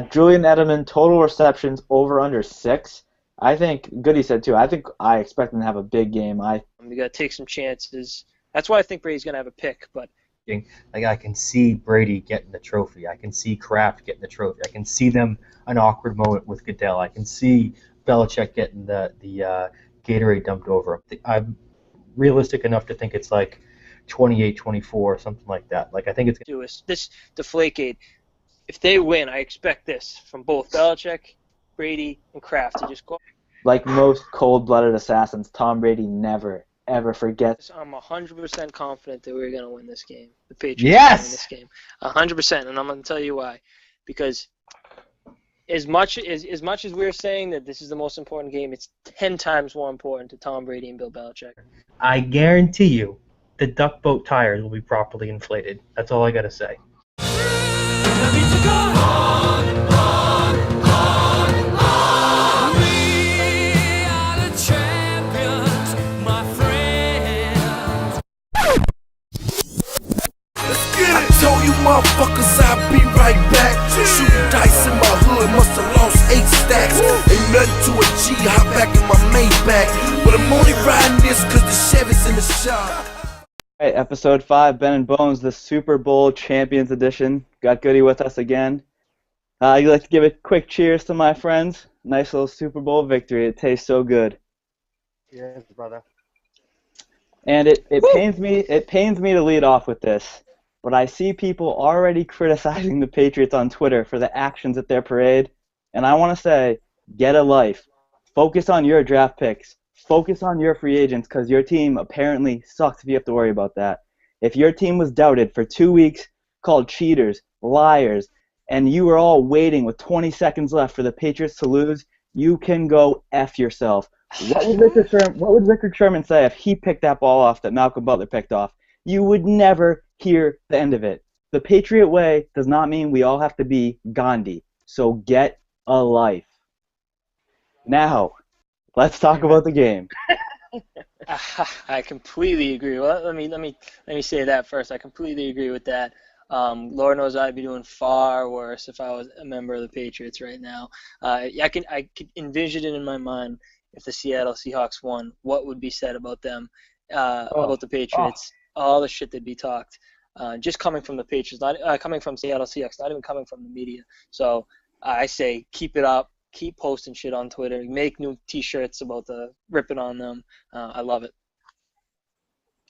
Julian Edelman, total receptions over under 6. I think Goody said too. I expect him to have a big game. You got to take some chances. That's why I think Brady's going to have a pick. But like I can see Brady getting the trophy. I can see Kraft getting the trophy. I can see them an awkward moment with Goodell. I can see Belichick getting the Gatorade dumped over him. I'm realistic enough to think it's like 28-24, something like that. Like I think it's do this Deflategate. If they win, I expect this from both Belichick, Brady, and Kraft to just go. Like most cold-blooded assassins, Tom Brady never, ever forgets. I'm 100% confident that we're going to win this game. The Patriots are going to win this game. 100%, and I'm going to tell you why. Because as much as we're saying that this is the most important game, it's 10 times more important to Tom Brady and Bill Belichick. I guarantee you the duck boat tires will be properly inflated. That's all I got to say. Motherfuckers, I'll be right back. Shooting dice in my hood, musta lost 8 stacks. Ain't nothing to a G, hop back in my Maybach. But I'm only riding this cause the Chevy's in the shop. Alright, episode 5, Ben and Bones, the Super Bowl Champions Edition. Got Goody with us again. I'd like to give a quick cheers to my friends. Nice little Super Bowl victory. It tastes so good. Cheers, brother. And it pains me to lead off with this. But I see people already criticizing the Patriots on Twitter for the actions at their parade, and I want to say, get a life. Focus on your draft picks. Focus on your free agents, because your team apparently sucks if you have to worry about that. If your team was doubted for 2 weeks, called cheaters, liars, and you were all waiting with 20 seconds left for the Patriots to lose, you can go F yourself. What would Richard Sherman say if he picked that ball off that Malcolm Butler picked off? You would never hear the end of it. The Patriot way does not mean we all have to be Gandhi. So get a life. Now, let's talk about the game. I completely agree. Well, let me say that first. I completely agree with that. Lord knows I'd be doing far worse if I was a member of the Patriots right now. I could envision it in my mind if the Seattle Seahawks won, what would be said about them, about the Patriots. All the shit that'd be talked, just coming from the Patriots, not coming from Seattle Seahawks, not even coming from the media. So I say keep it up, keep posting shit on Twitter, make new T-shirts about the ripping on them. I love it.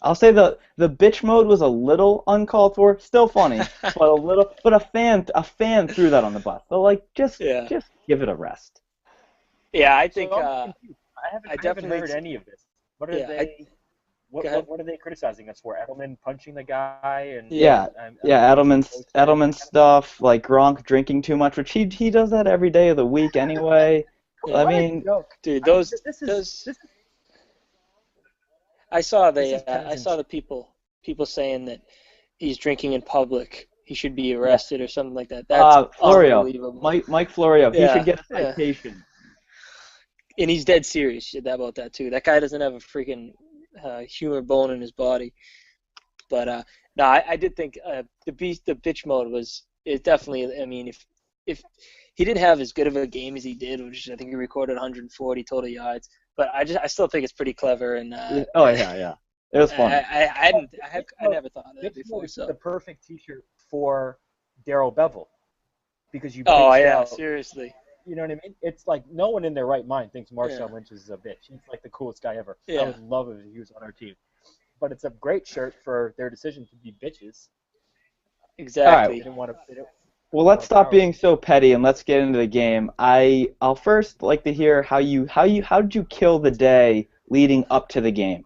I'll say the bitch mode was a little uncalled for, still funny, but a fan threw that on the bus. So just give it a rest. Yeah, I think I haven't heard any of this. What are they? What are they criticizing us for? Edelman punching the guy and Edelman's stuff, like Gronk drinking too much, which he does that every day of the week anyway. I mean, dude, I saw the people saying that he's drinking in public. He should be arrested or something like that. That's Florio, unbelievable. Mike Florio, he should get a citation. And he's dead serious about that too. That guy doesn't have a freaking humor bone in his body. But no, I did think the bitch mode is definitely. I mean, if he didn't have as good of a game as he did, which I think he recorded 140 total yards, but I still think it's pretty clever and. It was fun. I never thought of that before. So the perfect T-shirt for Darrell Bevell because you. Seriously. You know what I mean? It's like no one in their right mind thinks Marshawn Lynch is a bitch. He's like the coolest guy ever. Yeah. I would love it if he was on our team. But it's a great shirt for their decision to be bitches. Exactly. Well, let's stop being so petty and let's get into the game. I'll first like to hear how did you kill the day leading up to the game,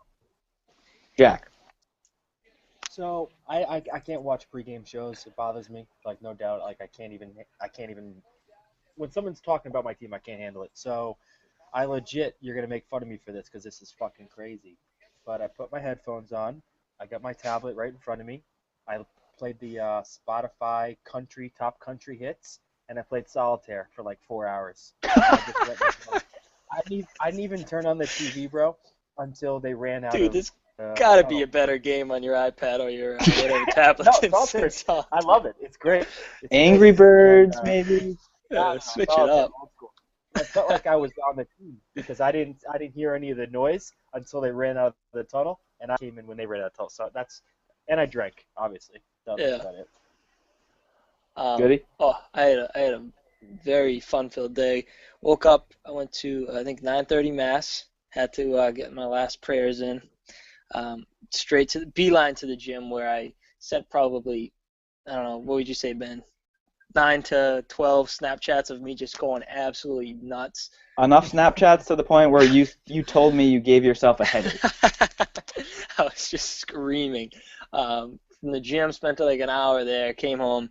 Jack? So I can't watch pregame shows. It bothers me. Like no doubt. Like I can't even. When someone's talking about my team, I can't handle it. So you're going to make fun of me for this because this is fucking crazy. But I put my headphones on. I got my tablet right in front of me. I played the Spotify top country hits, and I played solitaire for like 4 hours. I didn't even turn on the TV, bro, until they ran out Dude, this gotta be a better game on your iPad or your whatever tablet. No, solitaire. I love it. It's great. Angry Birds, maybe. Switch Oh, it okay, up. old school. I felt like I was on the team because I didn't hear any of the noise until they ran out of the tunnel, and I came in when they ran out of the tunnel. So and I drank, obviously. That was Yeah. about it. Goody? I had a very fun-filled day. Woke up. I went to I think 9:30 mass. Had to get my last prayers in. Straight to the beeline to the gym where I set probably I don't know what would you say, Ben? 9 to 12 Snapchats of me just going absolutely nuts. Enough Snapchats to the point where you told me you gave yourself a headache. I was just screaming. From the gym, spent like an hour there, came home,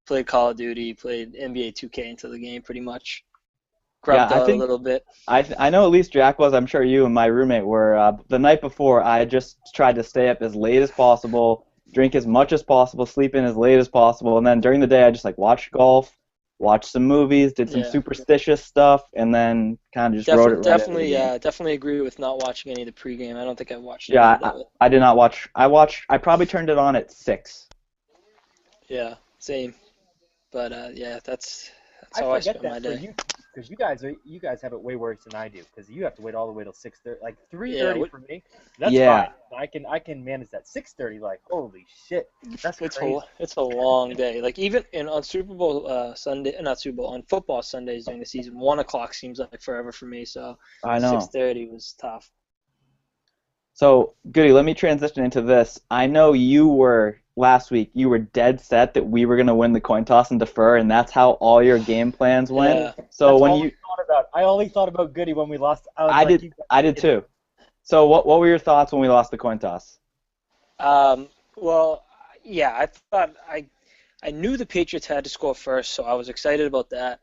played Call of Duty, played NBA 2K until the game pretty much. Yeah, Grubbed I out a think little bit. I know at least Jack was. I'm sure you and my roommate were. The night before, I just tried to stay up as late as possible, drink as much as possible, sleep in as late as possible, and then during the day, I just like watched golf, watched some movies, did some Yeah. superstitious stuff, and then kind of just wrote it right into the game. Definitely agree with not watching any of the pregame. I don't think I watched any Yeah, of it. I did not watch. I probably turned it on at 6. Yeah, same. But yeah, that's I how I forget spend my that for day. you because you guys have it way worse than I do because you have to wait all the way till 6:30, like 3:30 Yeah, for me. That's Yeah. fine. I can manage that. 6:30, like holy shit, that's it's crazy. it's a long day. Like even on Super Bowl Sunday, not Super Bowl, on football Sundays during the season, 1 o'clock seems like forever for me. So I know. 6:30 was tough. So, Goody, let me transition into this. I know last week, you were dead set that we were going to win the coin toss and defer, and that's how all your game plans went. Yeah. So That's when all I thought about. I only thought about Goody when we lost. I was I like, did, I did too. So what were your thoughts when we lost the coin toss? Well, yeah, I knew the Patriots had to score first, so I was excited about that.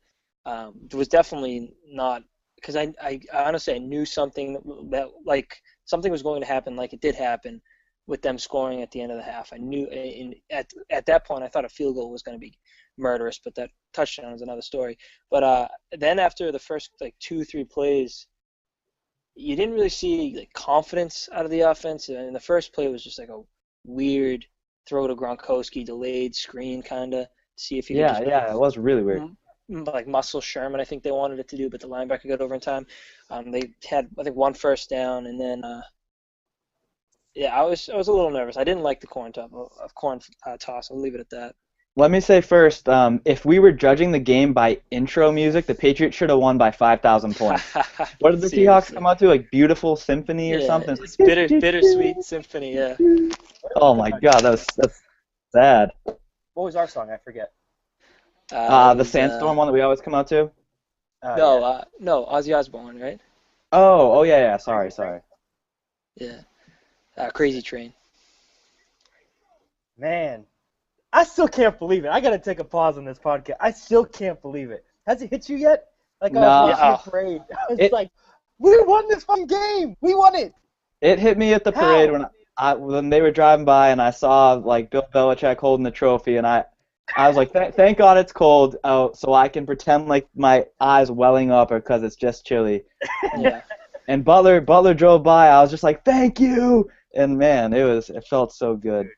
It was definitely not because I honestly I knew that like something was going to happen, like it did happen with them scoring at the end of the half. I knew at that point I thought a field goal was going to be murderous, but that touchdown is another story. But then after the first like 2-3 plays, you didn't really see like confidence out of the offense. And the first play was just like a weird throw to Gronkowski, delayed screen kind of to see if he could Yeah, yeah, it was really weird. like muscle Sherman. I think they wanted it to do, but the linebacker got over in time. They had I think one first down, and then yeah, I was a little nervous. I didn't like the coin toss. I'll leave it at that. Let me say first, if we were judging the game by intro music, the Patriots should have won by 5,000 points. What did the Seahawks come out to? Like Beautiful Symphony or something? It's bittersweet symphony. Yeah. Oh my God, that's sad. What was our song? I forget. The Sandstorm one that we always come out to? No, Ozzy Osbourne, right? Oh yeah, sorry. Yeah. Crazy Train. Man, I still can't believe it. I gotta take a pause on this podcast. I still can't believe it. Has it hit you yet? Like I was watching the parade. I was like, we won this fucking game. We won it. It hit me at the parade when they were driving by and I saw like Bill Belichick holding the trophy and I was like, thank God it's cold out so I can pretend like my eyes welling up because it's just chilly. Yeah. And Butler drove by. I was just like, thank you. And man, it felt so good.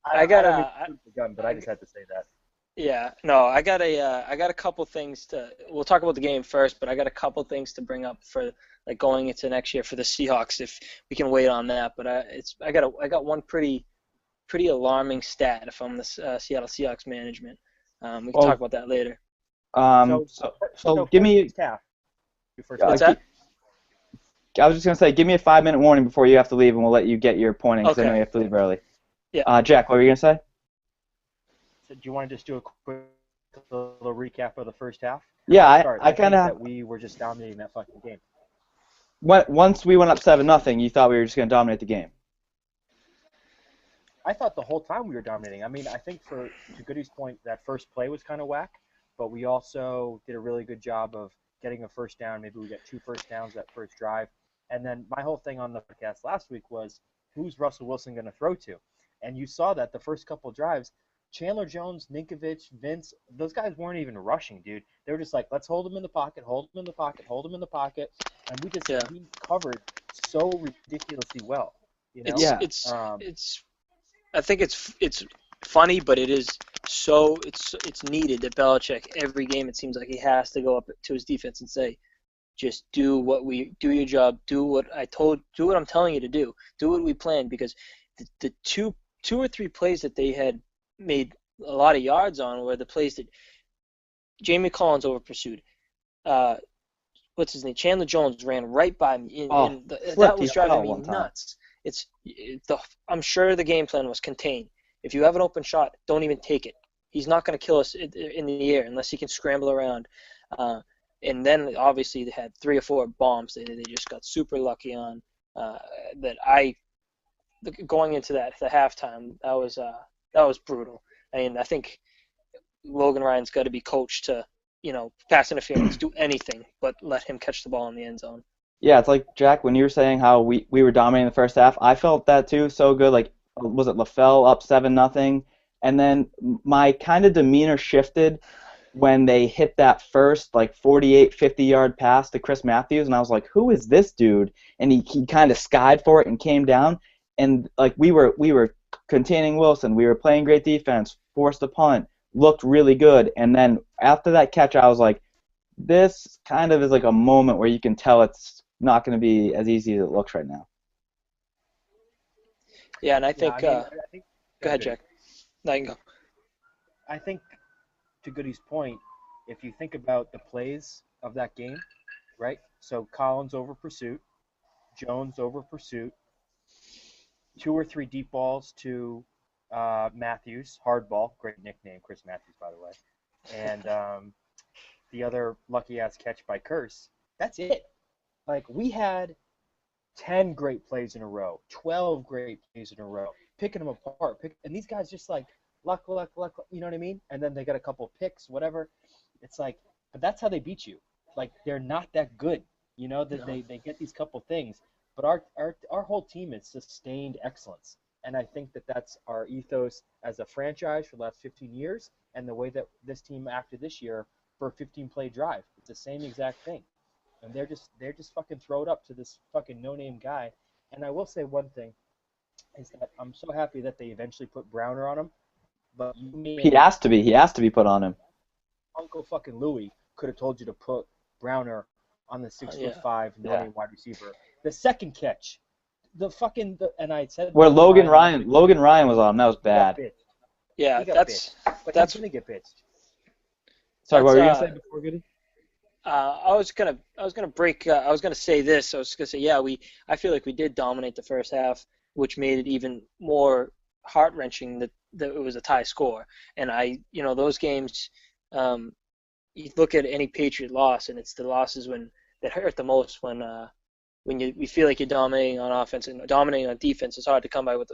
I got the gun, but I just had to say that. Yeah, no, I got a couple things we'll talk about the game first, but I got a couple things to bring up for like going into next year for the Seahawks if we can wait on that. But I got one pretty alarming stat if I'm the Seattle Seahawks management. We can talk about that later. So give me. What's that? I was just gonna say, give me a 5-minute warning before you have to leave, and we'll let you get your pointing because I know you have to leave early. Yeah. Jack, what were you gonna say? So do you want to just do a quick little recap of the first half? Yeah, I kind of. That we were just dominating that fucking game. Once we went up 7-0, you thought we were just gonna dominate the game. I thought the whole time we were dominating. I mean, I think to Goody's point, that first play was kind of whack, but we also did a really good job of getting a first down. Maybe we got 2 first downs that first drive. And then my whole thing on the podcast last week was, who's Russell Wilson going to throw to? And you saw that the first couple of drives, Chandler Jones, Ninkovich, Vince, those guys weren't even rushing, dude. They were just like, let's hold him in the pocket, hold him in the pocket, hold him in the pocket. And we covered so ridiculously well. You know? I think it's funny, but it is so it's needed that Belichick every game it seems like he has to go up to his defense and say, just do your job, do what I'm telling you to do what we planned, because the two or three plays that they had made a lot of yards on were the plays that Jamie Collins over pursued. What's his name? Chandler Jones ran right by me. That was driving me nuts. I'm sure the game plan was contained. If you have an open shot, don't even take it. He's not going to kill us in the air unless he can scramble around. And then obviously they had 3 or 4 bombs that they just got super lucky on. Going into the halftime, that was brutal. I mean, I think Logan Ryan's got to be coached to, pass interference, do anything but let him catch the ball in the end zone. Yeah, it's like, Jack, when you were saying how we were dominating the first half, I felt that too, so good. Like, was it LaFell up 7-0? And then my kind of demeanor shifted when they hit that first, like, 48, 50-yard pass to Chris Matthews, and I was like, who is this dude? And he kind of skied for it and came down, and, like, we were containing Wilson. We were playing great defense, forced a punt, looked really good, and then after that catch, I was like, this kind of is like a moment where you can tell it's not going to be as easy as it looks right now. Yeah, and I think go ahead, Jack. No, you can go. I think, to Goody's point, if you think about the plays of that game, right? So Collins over pursuit, Jones over pursuit, 2 or 3 deep balls to Matthews, hardball, great nickname, Chris Matthews, by the way, and the other lucky-ass catch by Curse. That's it. Like, we had 10 great plays in a row, 12 great plays in a row, picking them apart. And these guys just like, luck, you know what I mean? And then they got a couple picks, whatever. It's like, but that's how they beat you. Like, they're not that good, they get these couple things. But our whole team is sustained excellence. And I think that that's our ethos as a franchise for the last 15 years, and the way that this team acted this year for a 15-play drive. It's the same exact thing. And they're just fucking throw it up to this fucking no-name guy. And I will say one thing, is that I'm so happy that they eventually put Browner on him. But he has to be put on him. Uncle fucking Louie could have told you to put Browner on the 6'5" no-name wide receiver. The second catch, and I said where Logan Ryan was on him. That was bad. Yeah, that's gonna get bitched. Sorry, what were you gonna say before, Goody? I was gonna say this. I was gonna say, yeah, I feel like we did dominate the first half, which made it even more heart-wrenching that it was a tie score. And those games, you look at any Patriot loss, and it's the losses that hurt the most when you feel like you're dominating on offense and dominating on defense. It's hard to come by with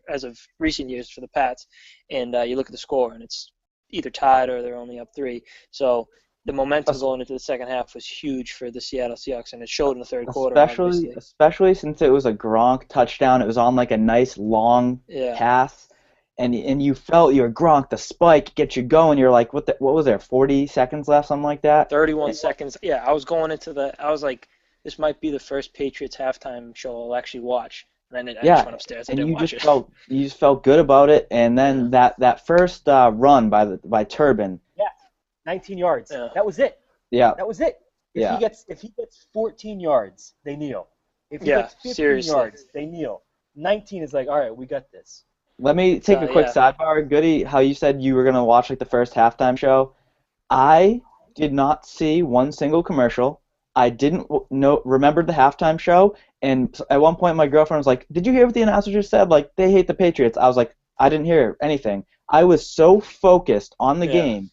as of recent years for the Pats. And you look at the score, and it's either tied or they're only up 3. So the momentum going into the second half was huge for the Seattle Seahawks, and it showed in the third quarter. Especially since it was a Gronk touchdown. It was on like a nice long pass, and you felt your Gronk, the spike, get you going. You're like, what was there? 40 seconds left, something like that. 31 seconds. Yeah, I was going into I was like, this might be the first Patriots halftime show I'll actually watch. And then I just went upstairs. I didn't watch it. You just felt good about it, and then that first run by Turbin. Yeah. 19 yards. Yeah. That was it. Yeah. That was it. If he gets 14 yards, they kneel. If he gets 15 yards, they kneel. 19 is like, all right, we got this. Let me take a quick sidebar, Goody. How you said you were gonna watch like the first halftime show. I did not see one single commercial. I didn't remember the halftime show, and at one point my girlfriend was like, "Did you hear what the announcer just said? Like, they hate the Patriots." I was like, "I didn't hear anything." I was so focused on the game.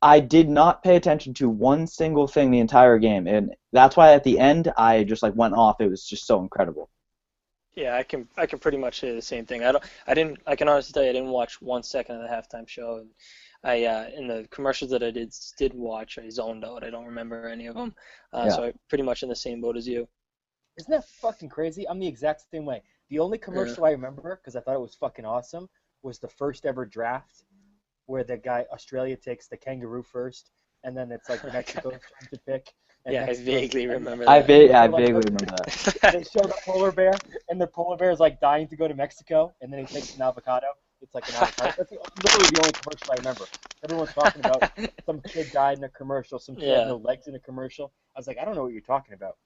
I did not pay attention to one single thing the entire game, and that's why at the end I just like went off. It was just so incredible. Yeah, I can pretty much say the same thing. I can honestly tell you I didn't watch 1 second of the halftime show. And in the commercials that I did watch, I zoned out. I don't remember any of them. So I'm pretty much in the same boat as you. Isn't that fucking crazy? I'm the exact same way. The only commercial I remember, because I thought it was fucking awesome, was the first ever draft, where the guy, Australia takes the kangaroo first, and then it's like Mexico's turn to pick. And I vaguely remember that. I vaguely remember that. They show the polar bear, and the polar bear is like dying to go to Mexico, and then he takes an avocado. It's It's like an a la carte. That's literally the only commercial I remember. Everyone's talking about some kid died in a commercial, some kid had Yeah. no legs in a commercial. I was like, I don't know what you're talking about.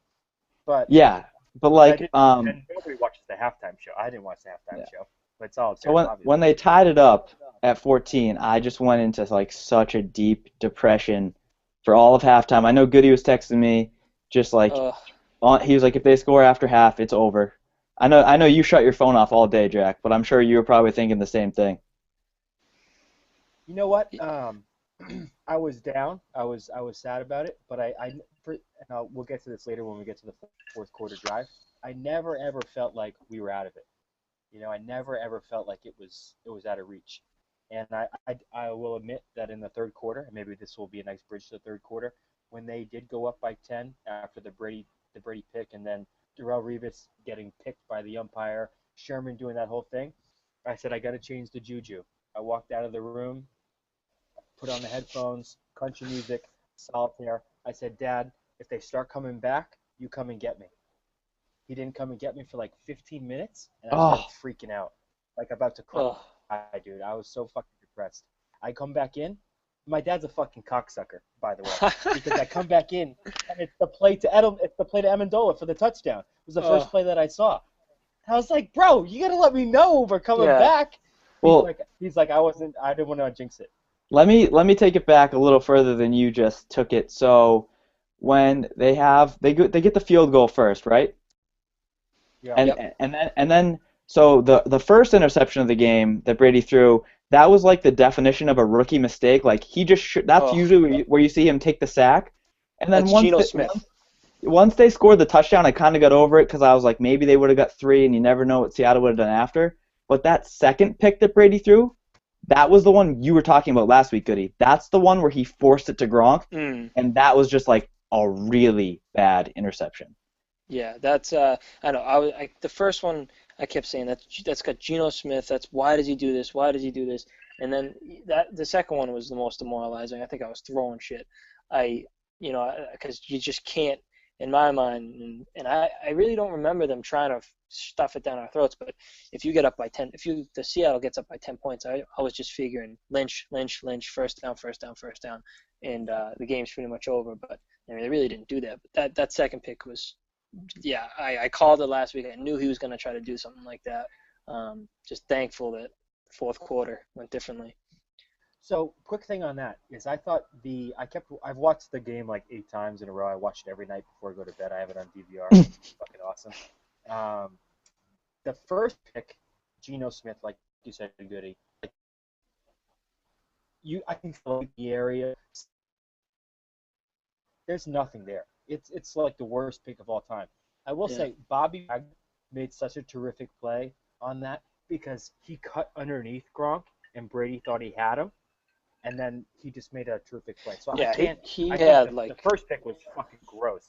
But Yeah, but I like didn't, and nobody watches the halftime show. I didn't watch the halftime yeah. show, but it's all So terrible, when obviously. they tied it up at 14, I just went into like such a deep depression for all of halftime. I know Goody was texting me, just like Uh, he was like, if they score after half, it's over. I know you shut your phone off all day, Jack, but I'm sure you were probably thinking the same thing. You know what? I was down. I was sad about it, but we'll get to this later when we get to the fourth quarter drive. I never ever felt like we were out of it. I never ever felt like it was out of reach. And I will admit that in the third quarter, and maybe this will be a nice bridge to the third quarter, when they did go up by 10 after the Brady pick, and then Darrell Revis getting picked by the umpire, Sherman doing that whole thing, I said I got to change the juju. I walked out of the room, put on the headphones, country music, solitaire. I said, Dad, if they start coming back, you come and get me. He didn't come and get me for like 15 minutes, and I started Oh, freaking out, like about to cry, oh, dude. I was so fucking depressed. I come back in. My dad's a fucking cocksucker, by the way, because I come back in and it's the play to Amendola for the touchdown. It was the first oh, play that I saw. And I was like, bro, you gotta let me know we're coming yeah. back. well, He's like, I didn't want to jinx it. let me take it back a little further than you just took it. So when they get the field goal first, right? Yeah. And Yep. and then so the first interception of the game that Brady threw, that was like the definition of a rookie mistake. Like he just that's Oh, usually where you see him take the sack. And then that's Geno Smith. once they scored the touchdown, I kind of got over it because I was like maybe they would have got three, and you never know what Seattle would have done after. But that second pick that Brady threw, that was the one you were talking about last week, Goody. That's the one where he forced it to Gronk, Mm. and that was just like a really bad interception. Yeah, that's I know. The first one I kept saying that's got Geno Smith. That's why does he do this? Why does he do this? And then the second one was the most demoralizing. I think I was throwing shit. I because you just can't in my mind, and I really don't remember them trying to stuff it down our throats. But if you get up by 10, the Seattle gets up by 10 points, I was just figuring Lynch, Lynch, Lynch, first down, first down, first down, and the game's pretty much over. But I mean, they really didn't do that. But that second pick was yeah, I called it last week. I knew he was going to try to do something like that. Just thankful that fourth quarter went differently. So, quick thing on that is I've watched the game like 8 times in a row. I watched it every night before I go to bed. I have it on DVR. It's fucking awesome. The first pick, Geno Smith, like you said, Goody. Like, I can feel the area. There's nothing there. It's like the worst pick of all time. I will Yeah. say Bobby Wagner made such a terrific play on that because he cut underneath Gronk and Brady thought he had him, and then he just made a terrific play. So Yeah, he I think had the first pick was fucking gross.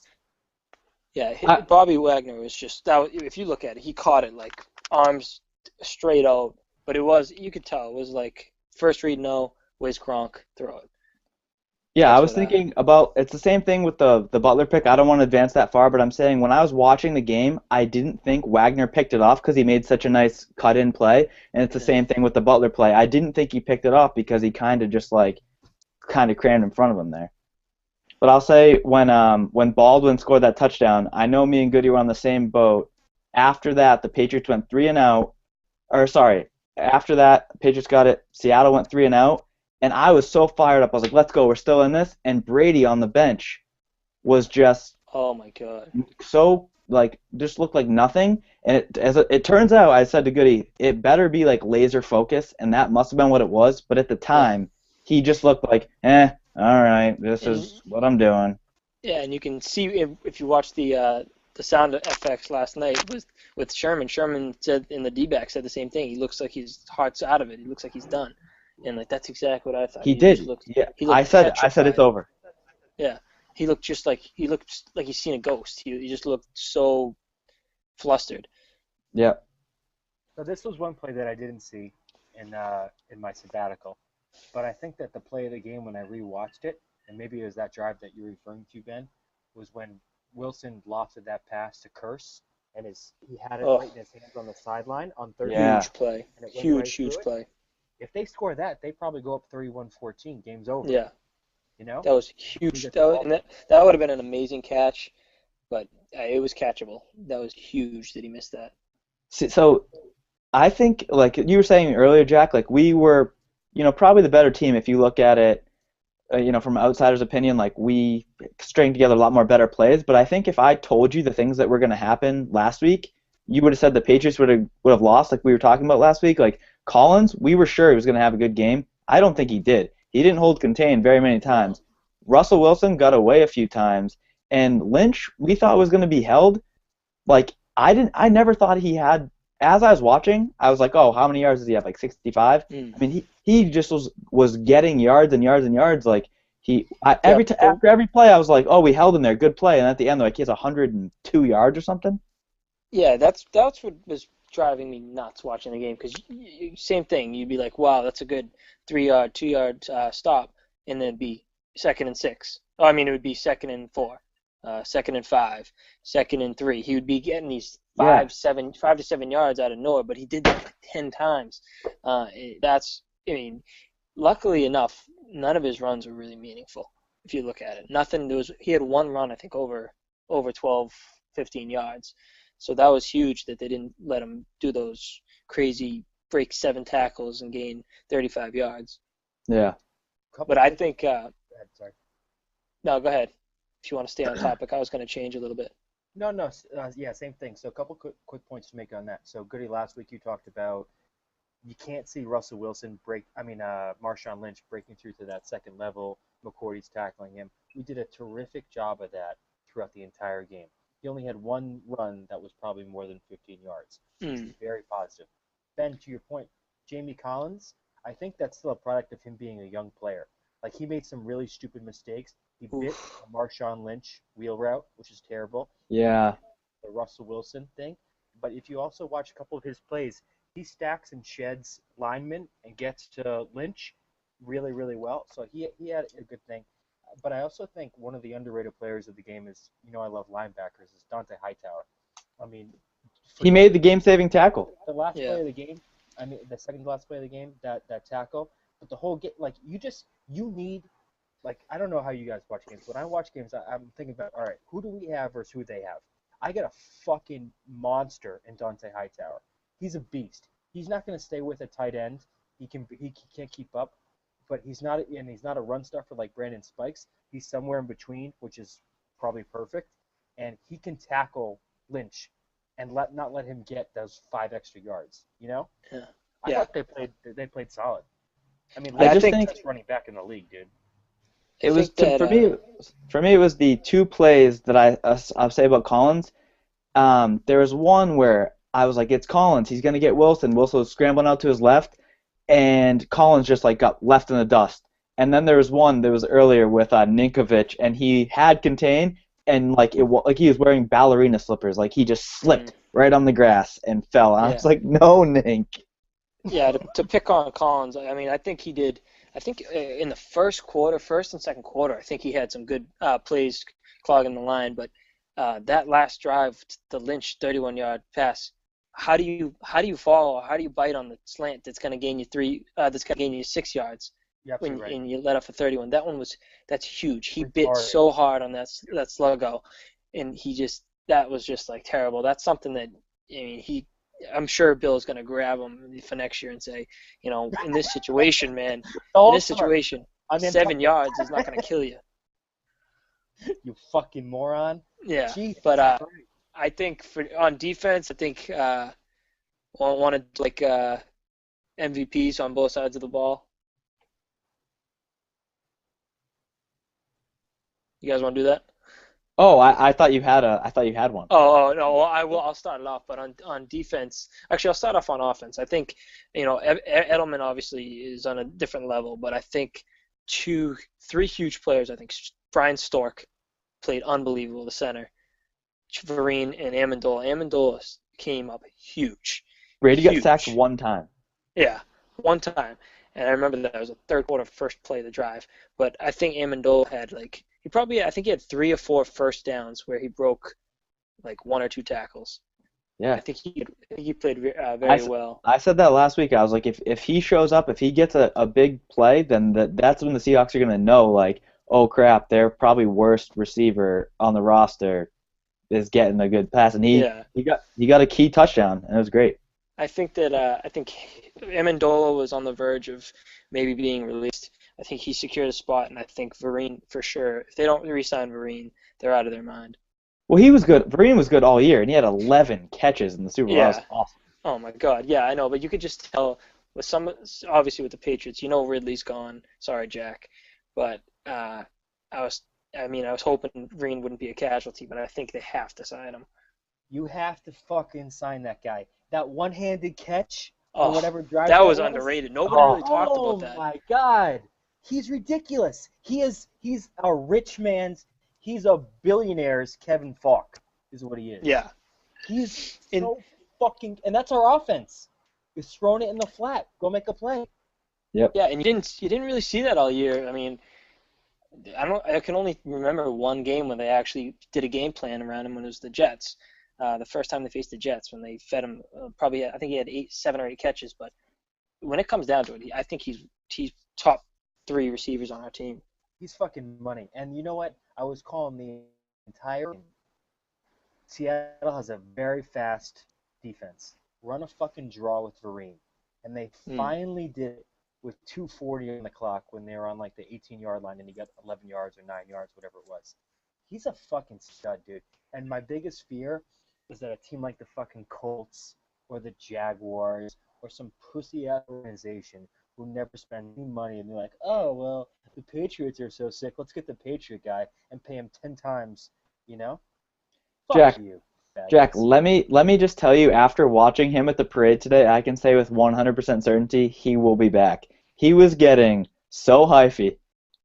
I, Bobby Wagner was just if you look at it, he caught it like arms straight out, but you could tell it was like first read no, where's Gronk, throw it. Yeah, I That's was what thinking about it's the same thing with the Butler pick. I don't want to advance that far, but I'm saying when I was watching the game, I didn't think Wagner picked it off because he made such a nice cut-in play, and it's the yeah. same thing with the Butler play. I didn't think he picked it off because he kind of just like kind of crammed in front of him there. But I'll say when Baldwin scored that touchdown, I know me and Goody were on the same boat. After that, the Patriots went 3-0, or sorry, after that, Patriots got it. Seattle went 3-0, and I was so fired up. I was like, "Let's go, we're still in this." And Brady on the bench was just Oh my God. so like just looked like nothing. And it turns out, I said to Goody, it better be like laser focus, and that must have been what it was. But at the Yeah. time, he just looked like, all right, this And is what I'm doing. yeah, and you can see if you watch the sound FX last night with Sherman. Sherman said in the D-back said the same thing. He looks like his heart's out of it. He looks like he's done. And like that's exactly what I thought. He did. Yeah, He I looked said it's petrified. over. Yeah. He looked just like he's seen a ghost. He just looked so flustered. Yeah. So this was one play that I didn't see in my sabbatical, but I think that the play of the game when I rewatched it, and maybe it was that drive that you're referring to, Ben, was when Wilson lofted that pass to Curse, and he had it Oh, right in his hands on the sideline on third Yeah. down, huge play. and it went right Huge through it. play. If they score that, they probably go up 31-14. Game's over. Yeah, You know? that was He huge. gets the ball. That would have been an amazing catch, but it was catchable. That was huge that he missed that. So I think, like you were saying earlier, Jack, like we were, probably the better team if you look at it, from an outsider's opinion, like we string together a lot more better plays. But I think if I told you the things that were going to happen last week, you would have said the Patriots would have lost, like we were talking about last week. Like Collins, we were sure he was going to have a good game. I don't think he did. He didn't hold contain very many times. Russell Wilson got away a few times, and Lynch, we thought was going to be held. Like I never thought he had. As I was watching, I was like, oh, how many yards does he have? Like 65. Mm. I mean, he just was getting yards and yards and yards. Like after every play, I was like, oh, we held him there, good play. And at the end, like he has 102 yards or something. Yeah, that's what was driving me nuts watching the game because same thing. You'd be like, wow, that's a good 3 yard, 2 yard stop, and then it'd be 2nd and 6. Oh, I mean, it would be 2nd and 4, 2nd and 5, 2nd and 3. He would be getting these 5 to 7 yards out of nowhere, but he did that like 10 times. Luckily enough, none of his runs were really meaningful. If you look at it, he had one run I think over 12, 15 yards. So that was huge that they didn't let him do those crazy break 7 tackles and gain 35 yards. Yeah. But I think Sorry. no, go ahead. If you want to stay on topic, I was going to change a little bit. No, yeah, same thing. So a couple quick points to make on that. So Goody, last week you talked about you can't see Russell Wilson Marshawn Lynch breaking through to that second level. McCourty's tackling him. We did a terrific job of that throughout the entire game. He only had one run that was probably more than 15 yards. Which is very positive. Ben, to your point, Jamie Collins, I think that's still a product of him being a young player. Like he made some really stupid mistakes. He bit a Marshawn Lynch wheel route, which is terrible. Yeah. The Russell Wilson thing. But if you also watch a couple of his plays, he stacks and sheds linemen and gets to Lynch really, really well. So he had a good thing. But I also think one of the underrated players of the game is, I love linebackers, is Dante Hightower. I mean, he made the game-saving tackle. The last play of the game, the second to last play of the game, that tackle. But the whole game, like, you need, like, I don't know how you guys watch games. When I watch games, I'm thinking about, all right, who do we have versus who they have? I got a fucking monster in Dante Hightower. He's a beast. He's not going to stay with a tight end. He can't keep up. But he's not a run stuffer like Brandon Spikes. He's somewhere in between, which is probably perfect. And he can tackle Lynch and not let him get those 5 extra yards. Yeah. I thought they played solid. I mean, I Lynch just is the think best running back in the league, dude. it was for me. It was the 2 plays that I'll say about Collins. There was one where I was like, it's Collins. He's gonna get Wilson. Wilson was scrambling out to his left, and Collins just like got left in the dust. And then there was one that was earlier with Ninkovich, and he had contain, and like he was wearing ballerina slippers, like he just slipped right on the grass and fell. And I was like, no, Nink. Yeah, to pick on Collins, I mean, I think he did. I think in the first and second quarter, I think he had some good plays clogging the line. But that last drive, the Lynch 31-yard pass, how do you follow? How do you bite on the slant that's going to gain you 6 yards and you let up for 31? That's huge. He bit so hard on that sluggo, and that was just like terrible. That's something that I'm sure Bill's going to grab him for next year and say, in this situation, man, 7 yards is not going to kill you. You fucking moron. Yeah, Jeez, but I think on defense, I think wanted like MVPs on both sides of the ball. You guys want to do that? Oh, I thought you had one. Oh no, well, I'll start it off, but on defense, actually I'll start off on offense. I think Edelman obviously is on a different level, but I think 3 huge players. I think Brian Stork played unbelievable, the center. Vereen and Amendola. Amendola came up huge. Brady got sacked one time. Yeah, one time. And I remember that was a third quarter first play of the drive. But I think Amendola had I think he had 3 or 4 first downs where he broke like 1 or 2 tackles. Yeah. I think he played I, very s- well. I said that last week. I was like, if he shows up, if he gets a big play, then that's when the Seahawks are gonna know, like, oh crap, their probably worst receiver on the roster is getting a good pass, and Yeah. he got a key touchdown, and it was great. I think Amendola was on the verge of maybe being released. I think he secured a spot, and I think Vereen for sure. If they don't re-sign Vereen, they're out of their mind. Well, he was good. Vereen was good all year, and he had 11 catches in the Super Bowl. That was Yeah. awesome. Oh my God. Yeah, I know, but you could just tell with some, obviously with the Patriots, Ridley's gone. Sorry, Jack, but I was, I was hoping Vereen wouldn't be a casualty, but I think they have to sign him. You have to fucking sign that guy. That one-handed catch on Oh, whatever drive that that was was. underrated. Nobody Oh, really talked about Oh that. my God. He's ridiculous. He's a rich man's, he's a billionaire's Kevin Falk is what he is. Yeah. He's In so fucking, and that's our offense. He's throwing it in the flat. Go make a play. yep. Yeah, and you didn't really see that all year. I mean, I can only remember one game when they actually did a game plan around him when it was the Jets. The first time they faced the Jets when they fed him probably I think he had 7 or 8 catches, but when it comes down to it, I think he's top 3 receivers on our team. He's fucking money. And you know what? I was calling the entire Seattle has a very fast defense. Run a fucking draw with Vereen. And they Mm. finally did it with 2:40 on the clock when they were on like the 18-yard line and he got 11 yards or 9 yards, whatever it was. He's a fucking stud, dude. And my biggest fear is that a team like the fucking Colts or the Jaguars or some pussy-ass organization who never spend any money and be like, oh, well, the Patriots are so sick. Let's get the Patriot guy and pay him 10 times, you know? Fuck Jack, you, Jack, faggots. let me just tell you, after watching him at the parade today, I can say with 100% certainty he will be back. He was getting so hyphy,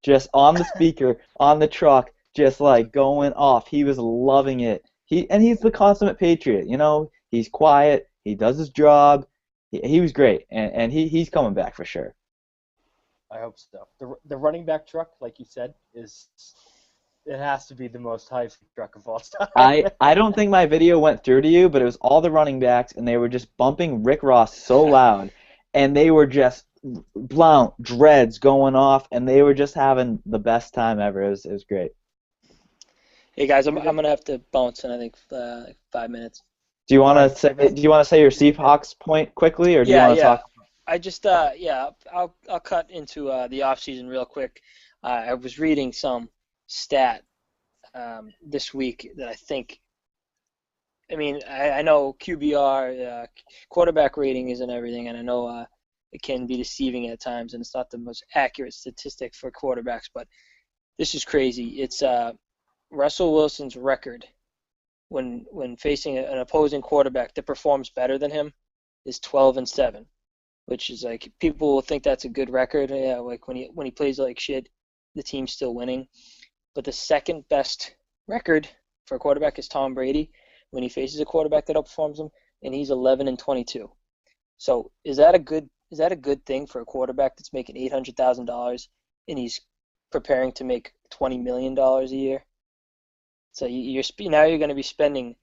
just on the speaker, on the truck, just like going off. He was loving it. He's the consummate Patriot, you know. He's quiet. He does his job. He was great, and he's coming back for sure. I hope so. The running back truck, like you said, it has to be the most hype truck of all time. I don't think my video went through to you, but it was all the running backs, and they were just bumping Rick Ross so loud, and they were just blount dreads going off, and they were just having the best time ever. It was great. Hey guys, I'm gonna have to bounce in I think like 5 minutes. Do you want All to right, say Kevin. do you want to say your Seahawks point quickly, or do you Yeah, want to yeah. talk? I just I'll cut into the off season real quick. I was reading some stat this week that I think. I know QBR, quarterback rating isn't everything, and I know it can be deceiving at times, and it's not the most accurate statistic for quarterbacks. But this is crazy. It's Russell Wilson's record when facing an opposing quarterback that performs better than him is 12-7, which is like people will think that's a good record. Yeah, like when he plays like shit, the team's still winning. But the second best record for a quarterback is Tom Brady when he faces a quarterback that outperforms him, and he's 11-22. So is that a good thing for a quarterback that's making $800,000 and he's preparing to make $20 million a year? So now you're going to be spending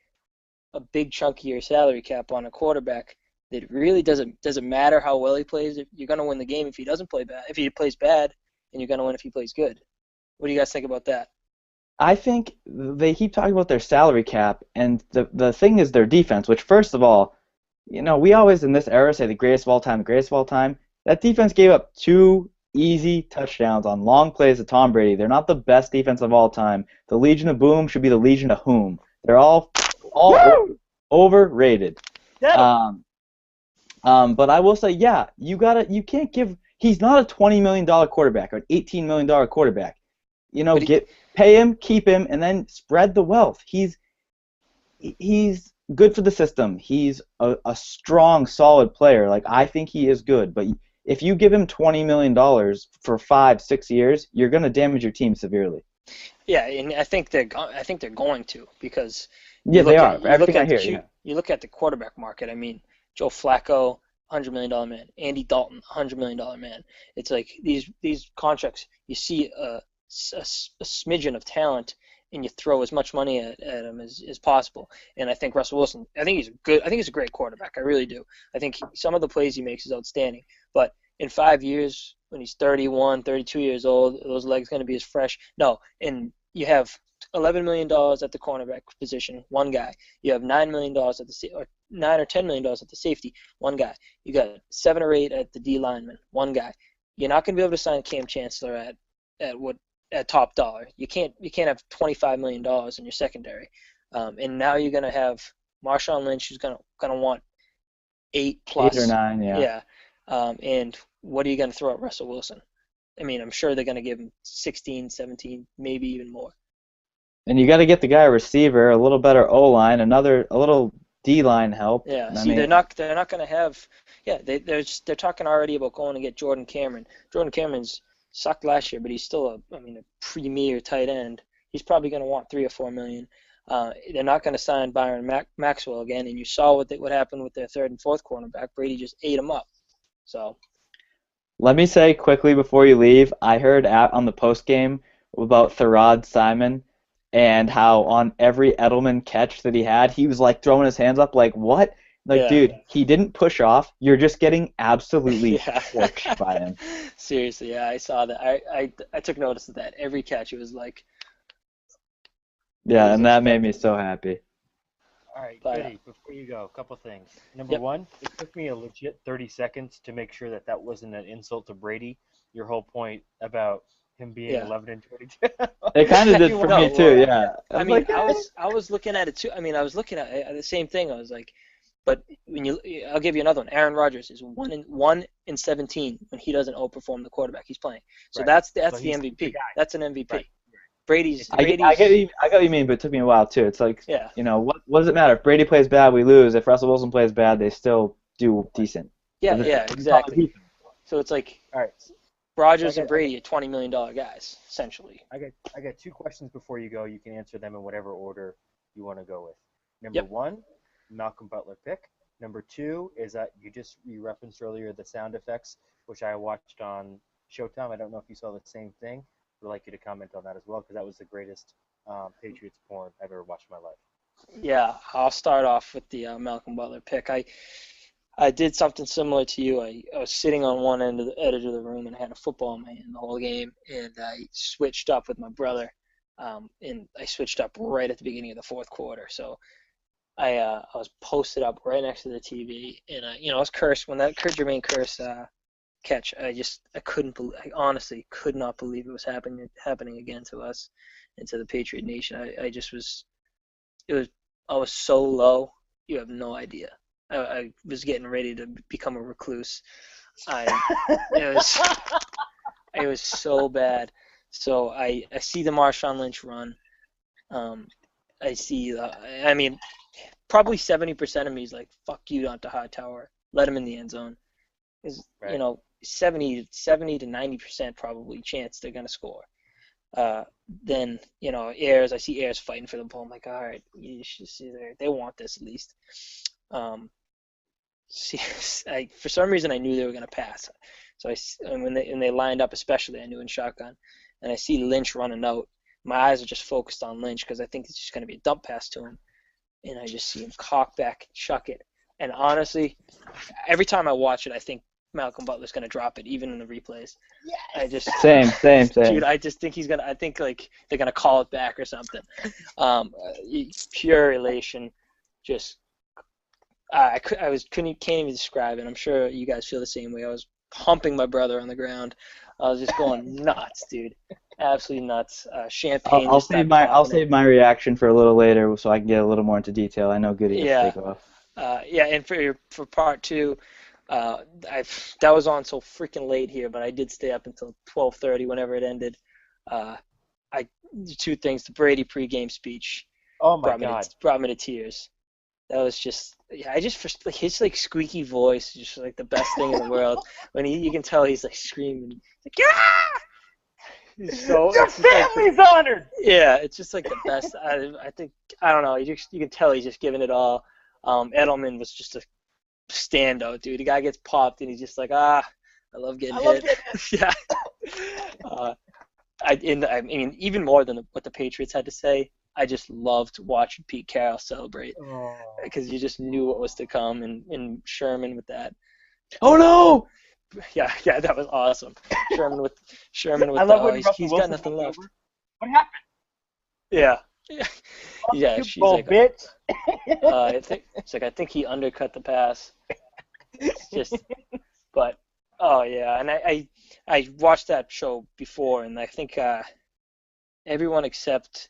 a big chunk of your salary cap on a quarterback that really doesn't matter how well he plays. You're going to win the game if he doesn't play bad. If he plays bad, and you're going to win if he plays good. What do you guys think about that? I think they keep talking about their salary cap, and the thing is their defense, which, first of all, you know, we always in this era say the greatest of all time, the greatest of all time. That defense gave up 2 easy touchdowns on long plays to Tom Brady. They're not the best defense of all time. The Legion of Boom should be the Legion of Whom. They're all overrated. But I will say, yeah, you can't give. He's not a $20 million quarterback or an $18 million quarterback. You know, pay him, keep him, and then spread the wealth. He's good for the system. He's a strong, solid player. Like, I think he is good. But if you give him $20 million for 5-6 years, you're going to damage your team severely. Yeah, and I think they're going to because They are. Everything I hear. Yeah. You look at the quarterback market. I mean, Joe Flacco, $100 million man. Andy Dalton, $100 million man. It's like these contracts. You see a smidgen of talent, and you throw as much money at him as possible. And I think Russell Wilson, I think he's a great quarterback. I really do. I think some of the plays he makes is outstanding. But in 5 years, when he's 31, 32 years old, those legs going to be as fresh. No, and you have $11 million at the cornerback position, one guy. You have $9 million at the or $9 or $10 million at the safety, one guy. You got 7 or 8 at the D lineman, one guy. You're not going to be able to sign Cam Chancellor at top dollar. You can't have $25 million in your secondary. And now you're going to have Marshawn Lynch, who's going to want 8 plus. 8 or 9, yeah. And what are you going to throw at Russell Wilson? I mean, I'm sure they're going to give him 16, 17, maybe even more. And you got to get the guy a receiver, a little better O-line, a little D-line help. Yeah, they're mean, not going to have. Yeah, they're talking already about going to get Jordan Cameron. Jordan Cameron's sucked last year, but he's still a premier tight end. He's probably going to want $3 or $4 million. They're not going to sign Byron Maxwell again, and you saw what happened with their third and fourth cornerback. Brady just ate him up. So. Let me say quickly before you leave, I heard on the post game about Therod Simon and how on every Edelman catch that he had, he was like throwing his hands up like, what? Like, dude, he didn't push off. You're just getting absolutely pushed by him. Seriously, yeah, I saw that. I took notice of that. Every catch, it was like. Yeah, and that made me so happy. All right, Goody, before you go, a couple things. Number one, it took me a legit 30 seconds to make sure that wasn't an insult to Brady. Your whole point about him being 11 and 22. It kind of did for me too, yeah. I was looking at it too. I mean, I was looking at the same thing. I was like, but I'll give you another one. Aaron Rodgers is 1 in 17 when he doesn't outperform the quarterback he's playing. So that's the MVP. That's an MVP. Right. Brady's. I get what you mean, but it took me a while too. It's like, what does it matter? If Brady plays bad, we lose. If Russell Wilson plays bad, they still do decent. Yeah, exactly. So it's like, all right, Rodgers and Brady are $20 million guys, essentially. I got 2 questions before you go. You can answer them in whatever order you want to go with. Number 1, Malcolm Butler pick. Number 2 is that you referenced earlier the sound effects, which I watched on Showtime. I don't know if you saw the same thing. I'd like you to comment on that as well, because that was the greatest Patriots porn I've ever watched in my life. Yeah, I'll start off with the Malcolm Butler pick. I did something similar to you. I was sitting on one end of the edge of the room and I had a football in my hand the whole game, and I switched up with my brother, and I switched up right at the beginning of the fourth quarter. So I was posted up right next to the TV, and I was cursed when that Kurt Jermaine curse catch. I honestly could not believe it was happening again to us and to the Patriot Nation. I was so low, you have no idea. I was getting ready to become a recluse. It was so bad. So I see the Marshawn Lynch run. I see probably 70% of me is like, fuck you, Dante Hightower. Let him in the end zone. 70 to 90% probably chance they're going to score. Then, I see Ayers fighting for the ball. I'm like, all right, you should see they want this at least. For some reason, I knew they were going to pass. So when they lined up, especially, I knew in shotgun. And I see Lynch running out. My eyes are just focused on Lynch because I think it's just going to be a dump pass to him. And I just see him cock back, chuck it. And honestly, every time I watch it, I think Malcolm Butler's going to drop it, even in the replays. Yes. Same. Dude, I just think I think like they're going to call it back or something. Pure elation. Just, can't even describe it. I'm sure you guys feel the same way. I was humping my brother on the ground. I was just going nuts, dude. Absolutely nuts. Champagne. I'll save my reaction for a little later so I can get a little more into detail. I know Goody has to take off. And for part 2, that was on so freaking late here, but I did stay up until 12:30 whenever it ended. 2 things: the Brady pregame speech. Oh my God! Brought me to tears. That was just, his like squeaky voice, just like the best thing in the world. When you can tell he's like screaming, like your family's honored. Yeah, it's just like the best. I think, I don't know. You can tell he's just giving it all. Edelman was just a standout, dude. The guy gets popped and he's just like, I love getting hit. Yeah. I mean, even more than what the Patriots had to say, I just loved watching Pete Carroll celebrate Oh, because you just knew what was to come, and Sherman with that. Oh no! Yeah, that was awesome. Sherman with I the love when Russell he's got Wilson nothing comes left. over. What happened? Yeah, yeah. Super She's Bowl, like, bitch. I think he undercut the pass. It's just, but oh yeah, and I watched that show before, and I think everyone except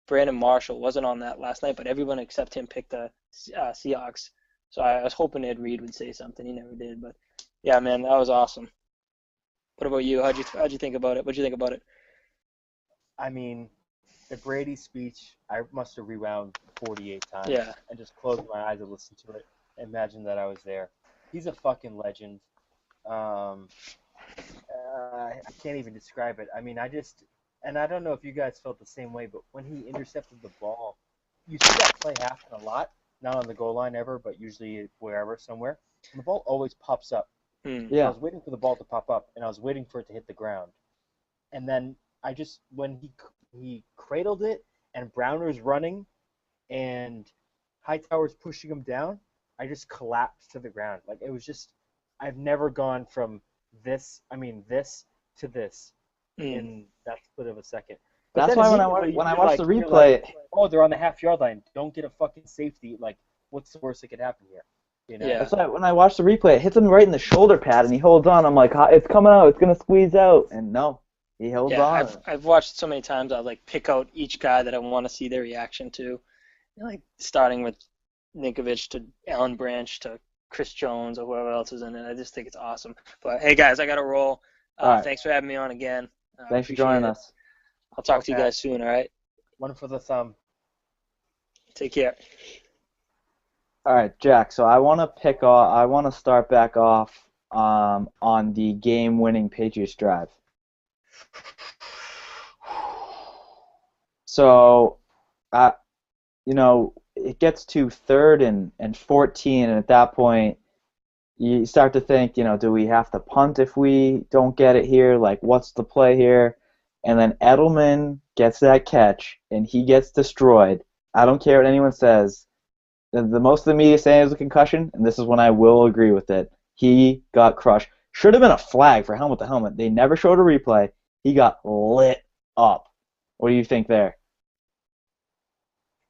Brandon Marshall wasn't on that last night, but everyone except him picked the Seahawks. So I was hoping Ed Reed would say something. He never did, but yeah, man, that was awesome. What about you? How'd you think about it? What'd you think about it? I mean, the Brady speech, I must have rewound 48 times Yeah, and just closed my eyes and listened to it. Imagine that I was there. He's a fucking legend. Um, I can't even describe it. I mean, and I don't know if you guys felt the same way, but when he intercepted the ball, you see that play happen a lot, not on the goal line ever, but usually wherever, somewhere. And the ball always pops up. hmm. So I Yeah, was waiting for the ball to pop up, and I was waiting for it to hit the ground. And then when he cradled it, and Browner's running, and Hightower's pushing him down, I just collapsed to the ground. Like it was just, I've never gone from this to this Mm. in that split of a second. But that's then why immediately when I you're watched like, the you're like, replay, oh, they're on the half-yard line. Don't get a fucking safety. Like, what's the worst that could happen here? You know? Yeah, that's why when I watched the replay, it hits him right in the shoulder pad, and he holds on. I'm like, it's coming out, it's gonna squeeze out, and no, he holds yeah. on. I've watched so many times. I like pick out each guy that I want to see their reaction to. Like starting with Ninkovich to Alan Branch to Chris Jones or whoever else is in it. I just think it's awesome. But hey, guys, I got to roll. All right, Thanks for having me on again. thanks for Appreciate joining it. us. I'll talk to you Okay. guys soon. All right. One for the thumb. Take care. All right, Jack. So I want to pick off. I want to start back off on the game-winning Patriots drive. So, it gets to 3rd and 14, and at that point, you start to think, do we have to punt if we don't get it here? Like, what's the play here? And then Edelman gets that catch, and he gets destroyed. I don't care what anyone says. The most of the media saying it was a concussion, and this is when I will agree with it. He got crushed. Should have been a flag for helmet to helmet. They never showed a replay. He got lit up. What do you think there?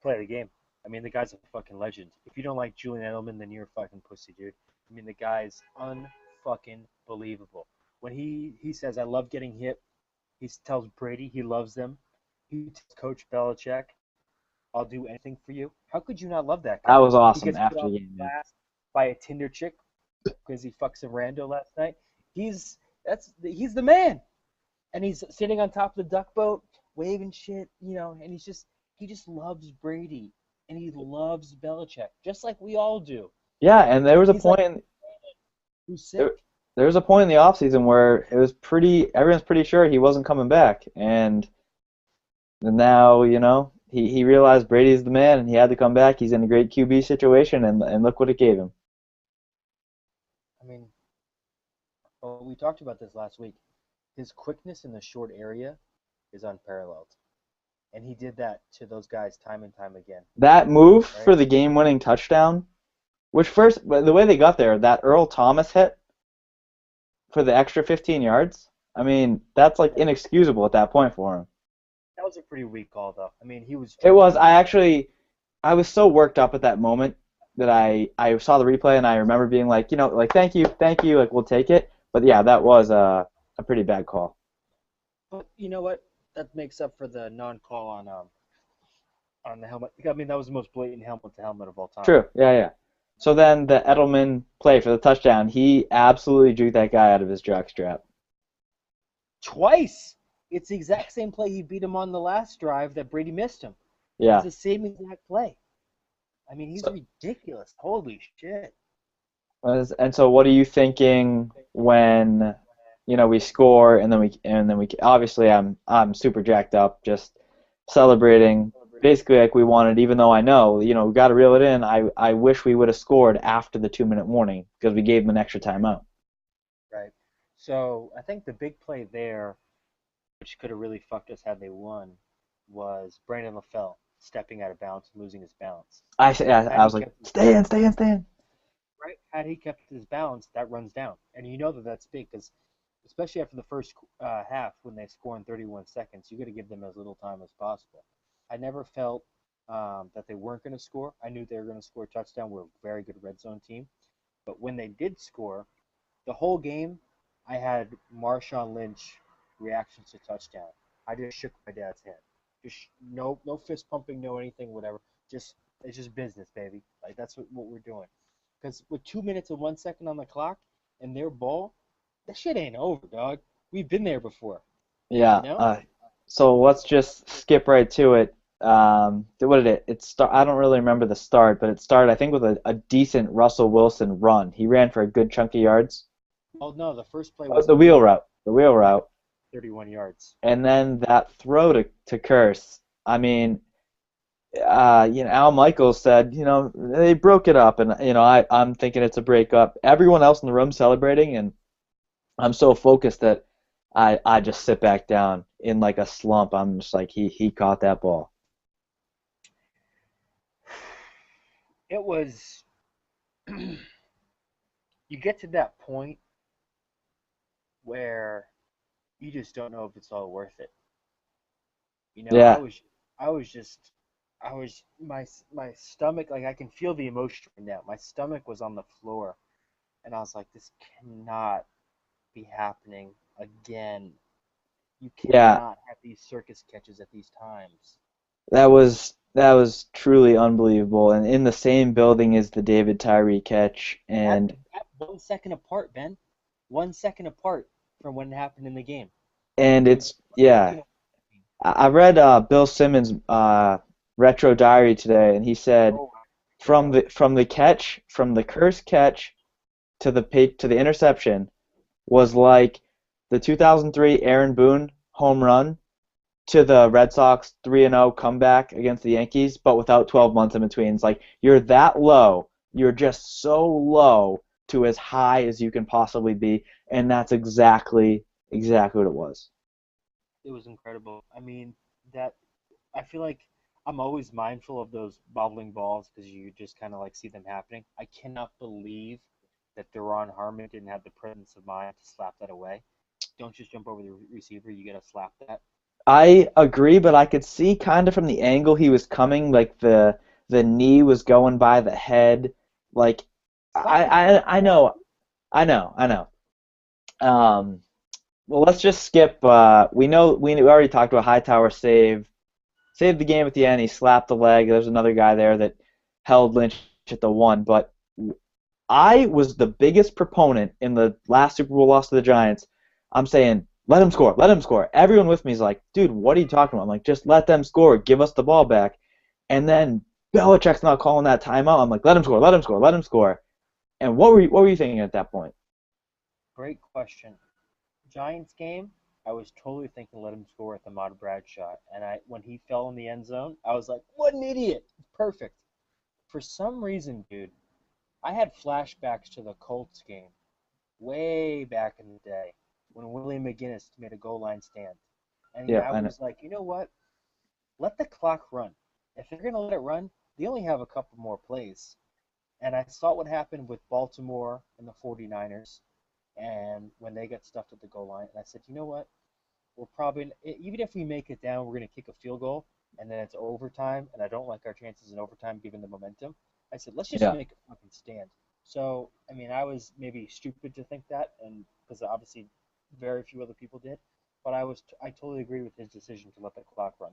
Play the game. I mean, the guy's a fucking legend. If you don't like Julian Edelman, then you're a fucking pussy, dude. I mean, the guy's unfucking believable. When he says, I love getting hit, he tells Brady he loves them. He tells Coach Belichick, I'll do anything for you. How could you not love that That guy? was He awesome gets put after on the game, man. blast by a Tinder chick because he fucks a rando last night. He's the man. And he's sitting on top of the duck boat, waving shit, and he just loves Brady and he loves Belichick, just like we all do. Yeah, and there was a He's like, point. who's There, sick? there was a point in the offseason where it was everyone's pretty sure he wasn't coming back, and now he realized Brady's the man, and he had to come back. He's in a great QB situation, and look what it gave him. I mean, we talked about this last week. His quickness in the short area is unparalleled. And he did that to those guys time and time again. That move Right? for the game-winning touchdown, which first, the way they got there, that Earl Thomas hit for the extra 15 yards, I mean, that's like inexcusable at that point for him. That was a pretty weak call, though. I mean, he was. It was. I was so worked up at that moment that I saw the replay and I remember being like, like thank you, like we'll take it. But yeah, that was a pretty bad call. But you know what? That makes up for the non-call on the helmet. I mean, that was the most blatant helmet to helmet of all time. True. Yeah. So then the Edelman play for the touchdown, he absolutely drew that guy out of his jockstrap. Twice. It's the exact same play he beat him on the last drive that Brady missed him. Yeah. It's the same exact play. I mean, he's ridiculous. Holy shit. And so what are you thinking when we score and then we obviously I'm super jacked up just celebrating basically like we wanted, even though I know we got to reel it in. I wish we would have scored after the 2-minute warning because we gave them an extra timeout. Right. So I think the big play there which could have really fucked us had they won, was Brandon LaFell stepping out of bounds and losing his balance. Had I he was like, kept his stay in, stay in, stay in. right, had he kept his balance, that runs down, and you know that that's big because especially after the first half when they score in 31 seconds, you got to give them as little time as possible. I never felt that they weren't going to score. I knew they were going to score a touchdown. We're a very good red zone team, but when they did score, the whole game, I had Marshawn Lynch reactions to touchdown. I just shook my dad's hand. Just no fist pumping, no anything, whatever. Just it's just business, baby. Like that's what we're doing. Because with 2 minutes and 1 second on the clock and their ball, that shit ain't over, dog. We've been there before, you Yeah. know? So let's just skip right to it. What did it? It start. I don't really remember the start, but it started, I think, with a decent Russell Wilson run. He ran for a good chunk of yards. Well, no, the first play Oh, was the a wheel wheel route. The wheel right, route. 31 yards. And then that throw to Curse. I mean, Al Michaels said, they broke it up, and I'm thinking it's a breakup. Everyone else in the room celebrating, and I'm so focused that I just sit back down in like a slump. I'm just like he caught that ball. It was, you get to that point where you just don't know if it's all worth it. You know, Yeah, I was just, I was, my stomach, like I can feel the emotion right now. My stomach was on the floor, and I was like, this cannot be happening again. You yeah. cannot have these circus catches at these times. That was truly unbelievable. And in the same building as the David Tyree catch, At, and at 1 second apart, Ben. 1 second apart from when it happened in the game. and Dude, it's yeah. I read Bill Simmons' retro diary today, and he said oh, check from out. the Curse catch to the interception was like the 2003 Aaron Boone home run to the Red Sox 3-0 comeback against the Yankees, but without 12 months in between. It's like you're that low, you're just so low to as high as you can possibly be, and that's exactly what it was. It was incredible. I mean, that I feel like I'm always mindful of those bobbling balls because you just kind of like see them happening. I cannot believe that Deron Harmon didn't have the presence of mind to slap that away. Don't just jump over the receiver. You gotta slap that. I agree, but I could see kind of from the angle he was coming, like the knee was going by the head. Like Slap his fucking I head. know, I know. Um, well, let's just skip. We know we already talked about Hightower saved the game at the end. He slapped the leg. There's another guy there that held Lynch at the one. But I was the biggest proponent in the last Super Bowl loss to the Giants. I'm saying, let him score, let him score. Everyone with me is like, dude, what are you talking about? I'm like, just let them score, give us the ball back. And then Belichick's not calling that timeout. I'm like, let him score, let him score, let him score. And what were you thinking at that point? Great question. Giants game, I was totally thinking let him score at the Ahmad Bradshaw, and I when he fell in the end zone, I was like, what an idiot! Perfect. For some reason, dude, I had flashbacks to the Colts game way back in the day when Willie McGinnis made a goal line stand, and Yeah, I I know. was like, you know what? Let the clock run. If they're gonna let it run, they only have a couple more plays. And I saw what happened with Baltimore and the 49ers, and when they get stuffed at the goal line, and I said, you know what? We're probably even if we make it down, we're gonna kick a field goal, and then it's overtime, and I don't like our chances in overtime given the momentum. I said, let's just Yeah. make a fucking stand. So, I mean, I was maybe stupid to think that, and because obviously very few other people did, but I totally agree with his decision to let the clock run,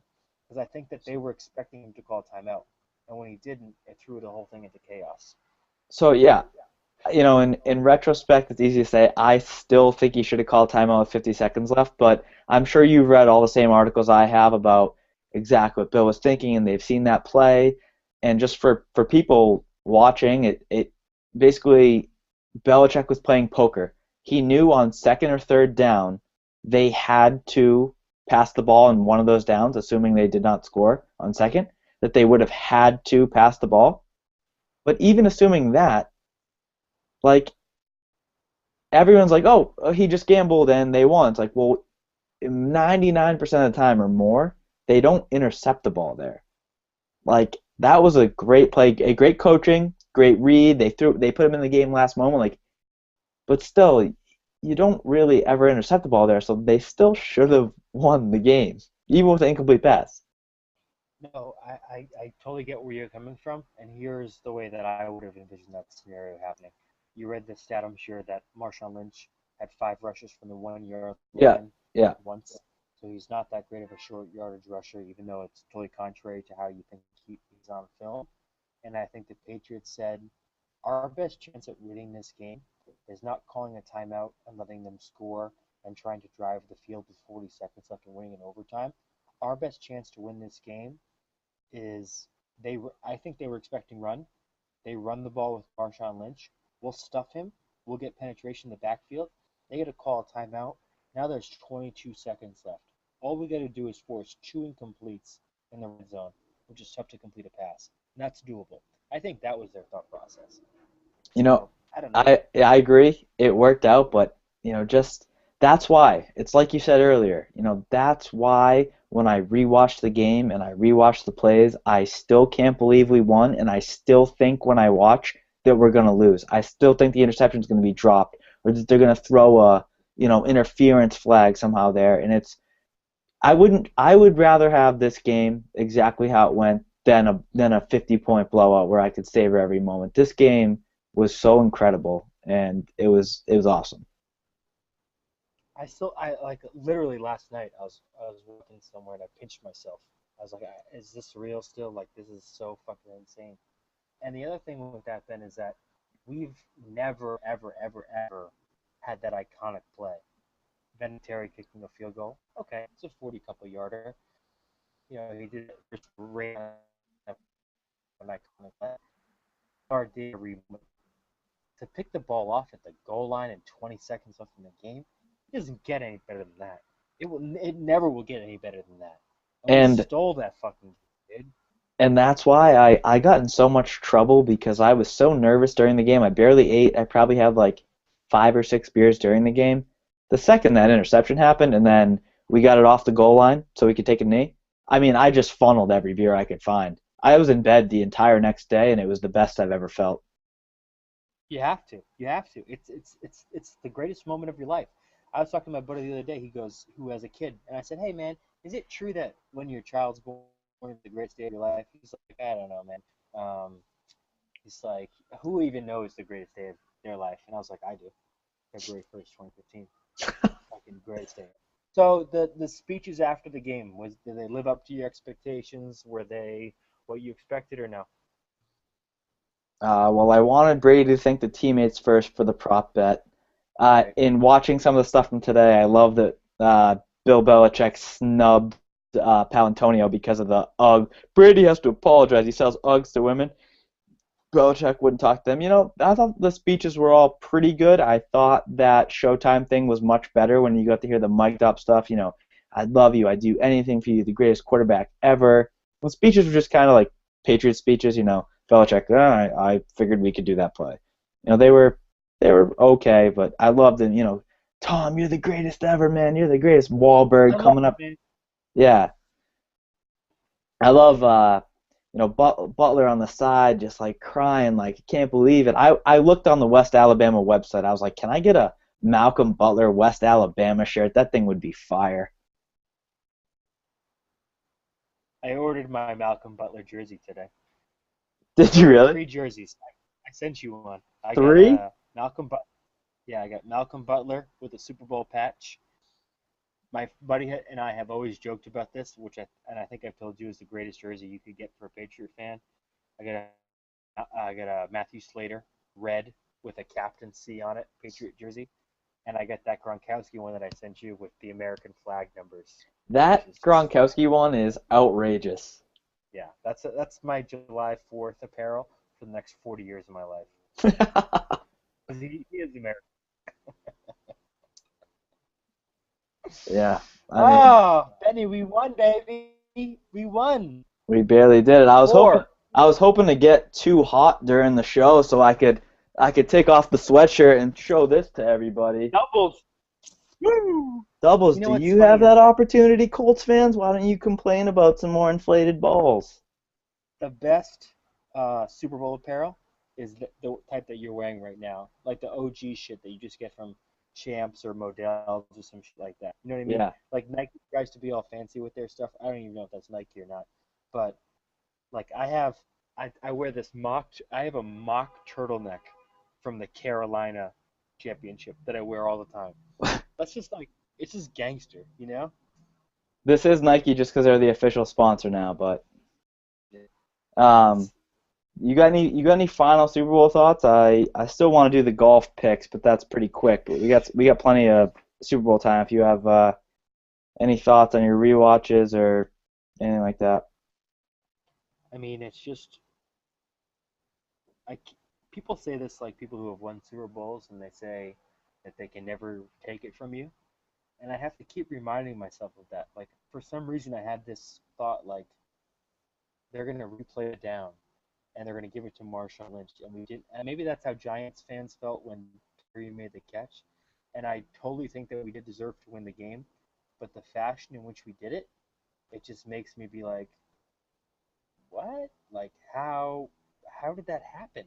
because I think that they were expecting him to call timeout, and when he didn't, it threw the whole thing into chaos. So yeah, in retrospect, it's easy to say I still think he should have called timeout with 50 seconds left, but I'm sure you've read all the same articles I have about exactly what Bill was thinking, and they've seen that play. And just for people watching, it basically Belichick was playing poker. He knew on second or third down they had to pass the ball in one of those downs, assuming they did not score on second, that they would have had to pass the ball. But even assuming that, like everyone's like, oh, he just gambled and they won. It's like, well, 99% of the time or more, they don't intercept the ball there. Like, that was a great play, a great coaching, great read. They put him in the game last moment, like, but still, you don't really ever intercept the ball there, so they still should have won the game, even with an incomplete pass. No, I totally get where you're coming from, and here's the way that I would have envisioned that scenario happening. You read the stat, I'm sure, that Marshawn Lynch had 5 rushes from the 1 yard Yeah, line yeah. once, so he's not that great of a short yardage rusher, even though it's totally contrary to how you think he's on film. And I think the Patriots said, our best chance at winning this game is not calling a timeout and letting them score and trying to drive the field with 40 seconds left and winning in overtime. Our best chance to win this game is I think they were expecting run. They run the ball with Marshawn Lynch. We'll stuff him. We'll get penetration in the backfield. They get to call a timeout. Now there's 22 seconds left. All we got to do is force 2 incompletes in the red zone, which is tough to complete a pass. And that's doable. I think that was their thought process. You know, So, I don't know. I agree. It worked out, but just that's why. It's like you said earlier. That's why when I rewatched the game and I rewatched the plays, I still can't believe we won, and I still think when I watch that we're gonna lose. I still think the interception's gonna be dropped, or that they're gonna throw a interference flag somehow there, and it's. I would rather have this game exactly how it went than a 50-point blowout where I could savor every moment. This game was so incredible, and it was awesome. I like literally last night. I was working somewhere and I pinched myself. I was like, "Is this real still? Like, this is so fucking insane." And the other thing with that, Ben, is that we've never, ever, ever, ever had that iconic play. Vinatieri kicking a field goal. Okay, it's a 40 couple yarder. He did it first ran an iconic play. Our day to pick the ball off at the goal line and 20 seconds left in the game, it doesn't get any better than that. It never will get any better than that. And we And stole that fucking kid. and that's why I got in so much trouble because I was so nervous during the game. I barely ate. I probably had like 5 or 6 beers during the game. The second that interception happened, and then we got it off the goal line so we could take a knee. I mean, I just funneled every beer I could find. I was in bed the entire next day, and it was the best I've ever felt. You have to. You have to. It's the greatest moment of your life. I was talking to my buddy the other day. He goes, who has a kid, and I said, "Hey man, is it true that when your child's born, it's the greatest day of your life?" He's like, "I don't know, man." He's like, "Who even knows the greatest day of their life?" And I was like, "I do. February 1st, 2015. Fucking greatest day." So the speeches after the game did they live up to your expectations? Were they what you expected or no? Well, I wanted Brady to thank the teammates first for the prop bet. Right. In watching some of the stuff from today, I love that Bill Belichick snubbed Palantonio because of the UGG. Brady has to apologize. He sells UGGs to women. Belichick wouldn't talk to them. I thought the speeches were all pretty good. I thought that Showtime thing was much better when you got to hear the mic'd up stuff. I love you. I'd do anything for you. The greatest quarterback ever. Well, speeches were just kind of like Patriots speeches. Belichick. I figured we could do that play. They were okay, but I loved it. Tom, you're the greatest ever, man. You're the greatest. I Wahlberg love coming it, up. man. Yeah, I love Butler on the side just like crying like I can't believe it. I looked on the West Alabama website. I was like, can I get a Malcolm Butler West Alabama shirt? That thing would be fire. I ordered my Malcolm Butler jersey today. Did you Ordered really? 3 jerseys. I sent you one. I got 3? Malcolm But. Yeah, I got Malcolm Butler with a Super Bowl patch. My buddy and I have always joked about this, and I think I've told you is the greatest jersey you could get for a Patriot fan. I got a Matthew Slater red with a Captain C on it, Patriot jersey, and I got that Gronkowski one that I sent you with the American flag numbers. That Which is Gronkowski one is outrageous. Yeah, that's my July 4th apparel for the next 40 years of my life. 'Cause he is American. Yeah, Oh, Benny, we won, baby. We won. we barely did it. Four. I was hoping to get too hot during the show so I could take off the sweatshirt and show this to everybody. Doubles. Woo! Doubles, You know do what's you funny have is that that opportunity, Colts fans? Why don't you complain about some more inflated balls? the best Super Bowl apparel is the type that you're wearing right now, like the OG shit that you just get from Champs or Models or some shit like that. You know what I mean? Yeah. Like Nike tries to be all fancy with their stuff. I don't even know if that's Nike or not, but like I wear this I have a mock turtleneck from the Carolina championship that I wear all the time. That's just like it's just gangster, you know? This is Nike just because they're the official sponsor now, but Yeah. um, It's you got any final Super Bowl thoughts? I still want to do the golf picks, but that's pretty quick. We got plenty of Super Bowl time if you have any thoughts on your rewatches or anything like that. I mean, it's just I c- people say this like people who have won Super Bowls and they say that they can never take it from you. And I have to keep reminding myself of that. Like for some reason I had this thought like they're gonna replay it down and they're gonna give it to Marshawn Lynch and we didn't and maybe that's how Giants fans felt when Terry made the catch. And I totally think that we did deserve to win the game, but the fashion in which we did it, it just makes me be like, what? Like how did that happen?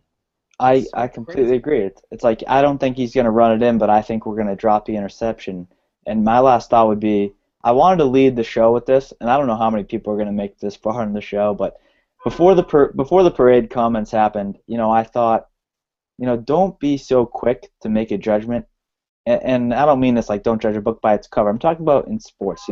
I It's I so completely crazy. agree. It's like I don't think he's gonna run it in, but I think we're gonna drop the interception. And my last thought would be, I wanted to lead the show with this, and I don't know how many people are gonna make this far in the show, but before the parade comments happened, I thought, don't be so quick to make a judgment. And I don't mean this like don't judge a book by its cover. I'm talking about in sports.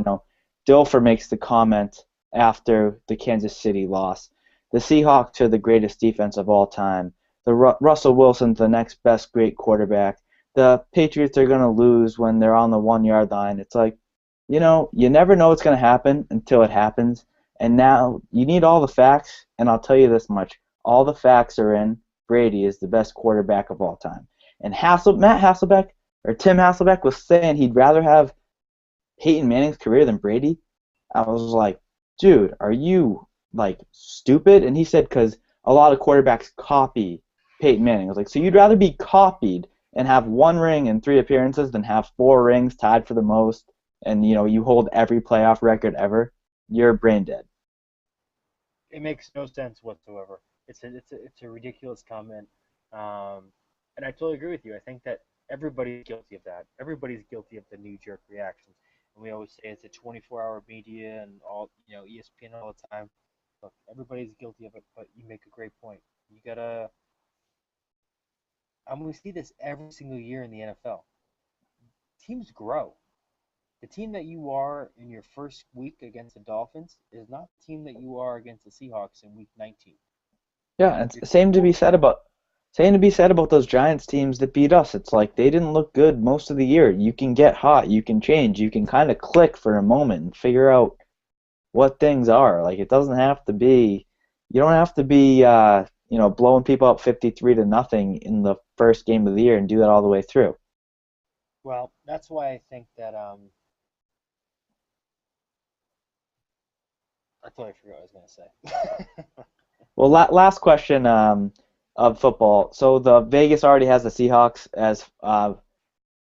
Dilfer makes the comment after the Kansas City loss. The Seahawks are the greatest defense of all time. Russell Wilson's the next best great quarterback. The Patriots are going to lose when they're on the 1 yard line. It's like, you never know what's going to happen until it happens. And now you need all the facts, and I'll tell you this much. All the facts are in. Brady is the best quarterback of all time. And Matt Hasselbeck, or Tim Hasselbeck, was saying he'd rather have Peyton Manning's career than Brady. I was like, dude, are you like stupid? And he said because a lot of quarterbacks copy Peyton Manning. I was like, so you'd rather be copied and have one ring and 3 appearances than have 4 rings tied for the most, and you hold every playoff record ever? You're brain dead. It makes no sense whatsoever. It's a ridiculous comment, and I totally agree with you. I think that everybody's guilty of that. Everybody's guilty of the knee jerk reactions, and we always say it's a 24-hour media and all ESPN all the time. Look, everybody's guilty of it, but you make a great point. You gotta. I mean, we see this every single year in the NFL. Teams grow. The team that you are in your first week against the Dolphins is not the team that you are against the Seahawks in week 19. Yeah, and Your same to team be said about those Giants teams that beat us. It's like they didn't look good most of the year. You can get hot, you can change, you can kind of click for a moment and figure out what things are. Like it doesn't have to be, you don't have to be, blowing people up 53-0 in the first game of the year and do that all the way through. Well, that's why I think that I totally forgot what I was gonna say. Well, last question of football. So the Vegas already has the Seahawks as a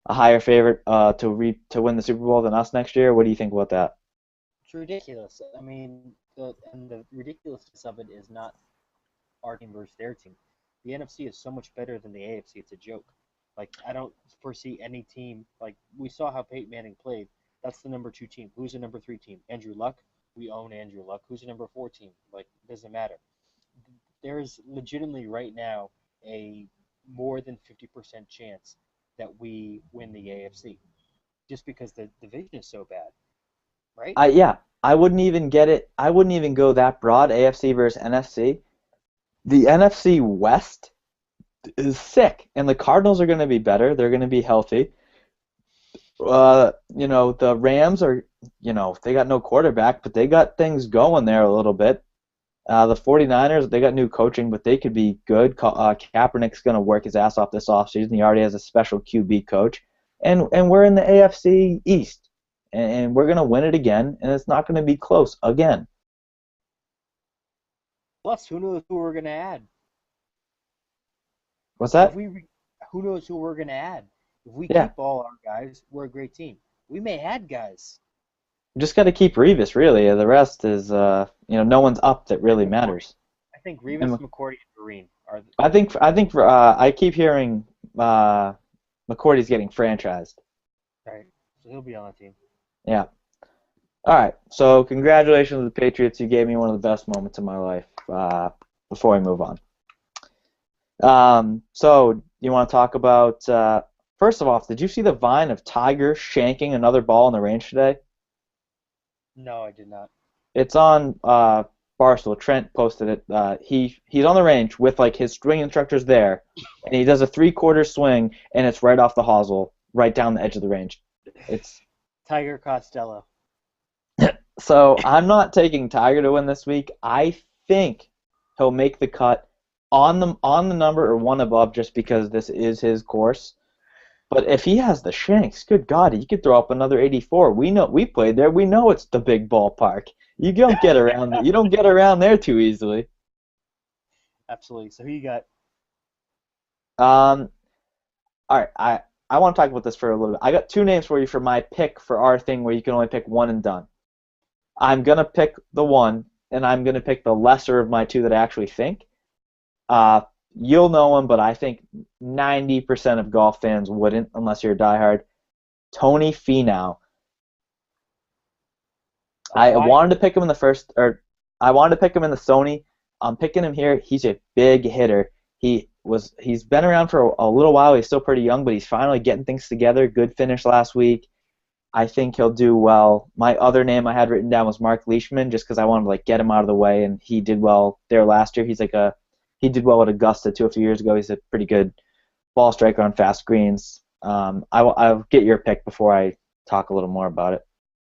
higher favorite to win the Super Bowl than us next year. What do you think about that? It's ridiculous. I mean, the ridiculousness of it is not our team versus their team. The NFC is so much better than the AFC. It's a joke. Like I don't foresee any team like we saw how Peyton Manning played. That's the number 2 team. Who's the number 3 team? Andrew Luck. We own Andrew Luck. Who's the number 4 team? Like it doesn't matter. There's legitimately right now a more than 50% chance that we win the AFC just because the division is so bad, right? Yeah, I wouldn't even get it. I wouldn't even go that broad, AFC versus NFC. The NFC West is sick, and the Cardinals are going to be better. They're going to be healthy. The Rams are, they got no quarterback, but they got things going there a little bit. The 49ers, they got new coaching, but they could be good. Kaepernick's going to work his ass off this offseason. He already has a special QB coach. And we're in the AFC East, and we're going to win it again, and it's not going to be close again. Plus, who knows who we're gonna add? What's If that? we, who knows who we're gonna add? If we Yeah. keep all our guys, we're a great team. We may had guys. Just got to keep Revis, really. The rest is, no one's up that really matters. I think Revis, McCourty, and Vereen are. I keep hearing McCourty's getting franchised. Right, so he'll be on the team. Yeah. All right. So congratulations to the Patriots. You gave me one of the best moments of my life. Before we move on. So you want to talk about? First of all, did you see the vine of Tiger shanking another ball in the range today? No, I did not. It's on Barstool. Trent posted it. He's on the range with like his swing instructors there, and he does a 3/4 swing, and it's right off the hosel, right down the edge of the range. It's Tiger Costello. So I'm not taking Tiger to win this week. I think he'll make the cut on the number or one above, just because this is his course. But if he has the shanks, good God, he could throw up another 84. We played there. We know it's the big ballpark. You don't get around. You don't get around there too easily. Absolutely. So who you got? All right. I want to talk about this for a little bit. I got 2 names for you for my pick for our thing where you can only pick one and done. I'm gonna pick the one, and I'm gonna pick the lesser of my 2 that I actually think. You'll know him, but I think 90% of golf fans wouldn't, unless you're a diehard. Tony Finau. I wanted to pick him in the first, or I wanted to pick him in the Sony. I'm picking him here. He's a big hitter. He's been around for a little while. He's still pretty young, but he's finally getting things together. Good finish last week. I think he'll do well. My other name I had written down was Mark Leishman, just because I wanted to get him out of the way, and he did well there last year. He did well at Augusta too a few years ago. He's a pretty good ball striker on fast greens. I'll get your pick before I talk a little more about it.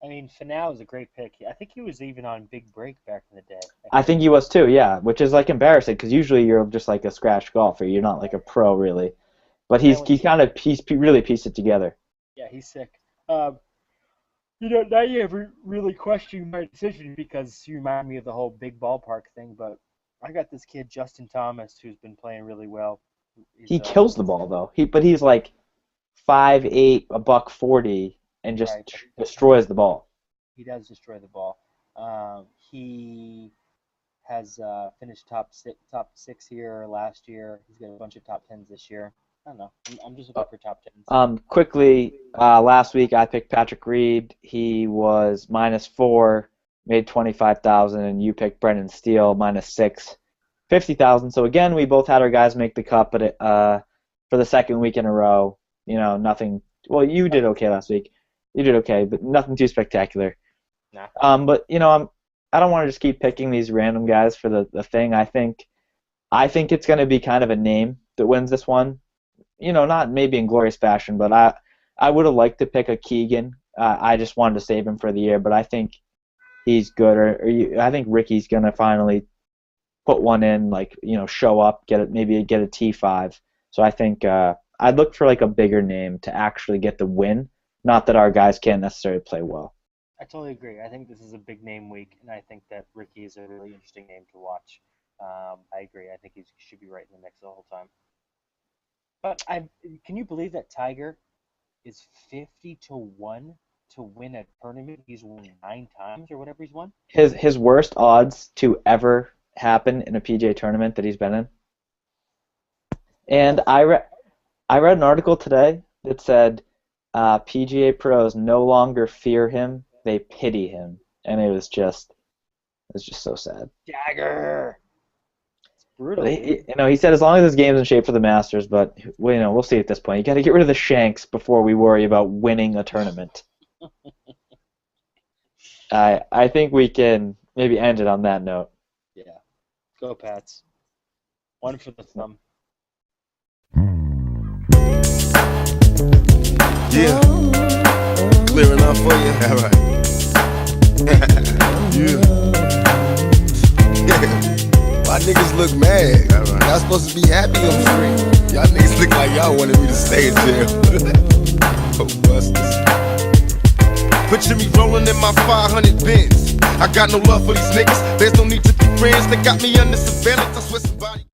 I mean, Finau is a great pick. I think he was even on Big Break back in the day. I think he was too, yeah, which is embarrassing because usually you're just a scratch golfer. You're not a pro really, but he's really pieced it together. Yeah, he's sick. Now you have really questioned my decision because you remind me of the whole big ballpark thing, but I got this kid, Justin Thomas, who's been playing really well. He kills the ball, though. He's 5'8", $140, and just destroys the ball. He does destroy the ball. He has finished top six here last year. He's got a bunch of top 10s this year. I don't know. I'm just looking for top 10s. Quickly, last week I picked Patrick Reed. He was -4, made $25,000, and you picked Brendan Steele -6, $50,000. So again, we both had our guys make the cut, but for the second week in a row, nothing. Well, you did okay last week. You did okay, but nothing too spectacular. Nah. But I don't want to just keep picking these random guys for the thing. I think it's going to be kind of a name that wins this one. Not maybe in glorious fashion, but I would have liked to pick a Keegan. I just wanted to save him for the year, but I think he's good. I think Ricky's going to finally put one in, show up, maybe get a T5. So I think I'd look for a bigger name to actually get the win. Not that our guys can't necessarily play well. I totally agree. I think this is a big name week, and I think that Ricky is a really interesting name to watch. I agree. I think he should be right in the mix the whole time. But can you believe that Tiger is 50-1 to win a tournament he's won 9 times or whatever he's won? His worst odds to ever happen in a PGA tournament that he's been in. And I read an article today that said PGA pros no longer fear him; they pity him, and it was just so sad. Tiger. Brutal. He said as long as his game's in shape for the Masters, but we'll see at this point. You got to get rid of the shanks before we worry about winning a tournament. I think we can maybe end it on that note. Yeah. Go Pats. One for the thumb. Yeah. Clear enough for you? All right. Yeah. Why niggas look mad? Y'all supposed to be happy on the street. Y'all niggas look like y'all wanted me to stay in jail. Oh, busters. Picture me rolling in my 500 Benz. I got no love for these niggas. There's no need to be friends. They got me under surveillance. I swear somebody.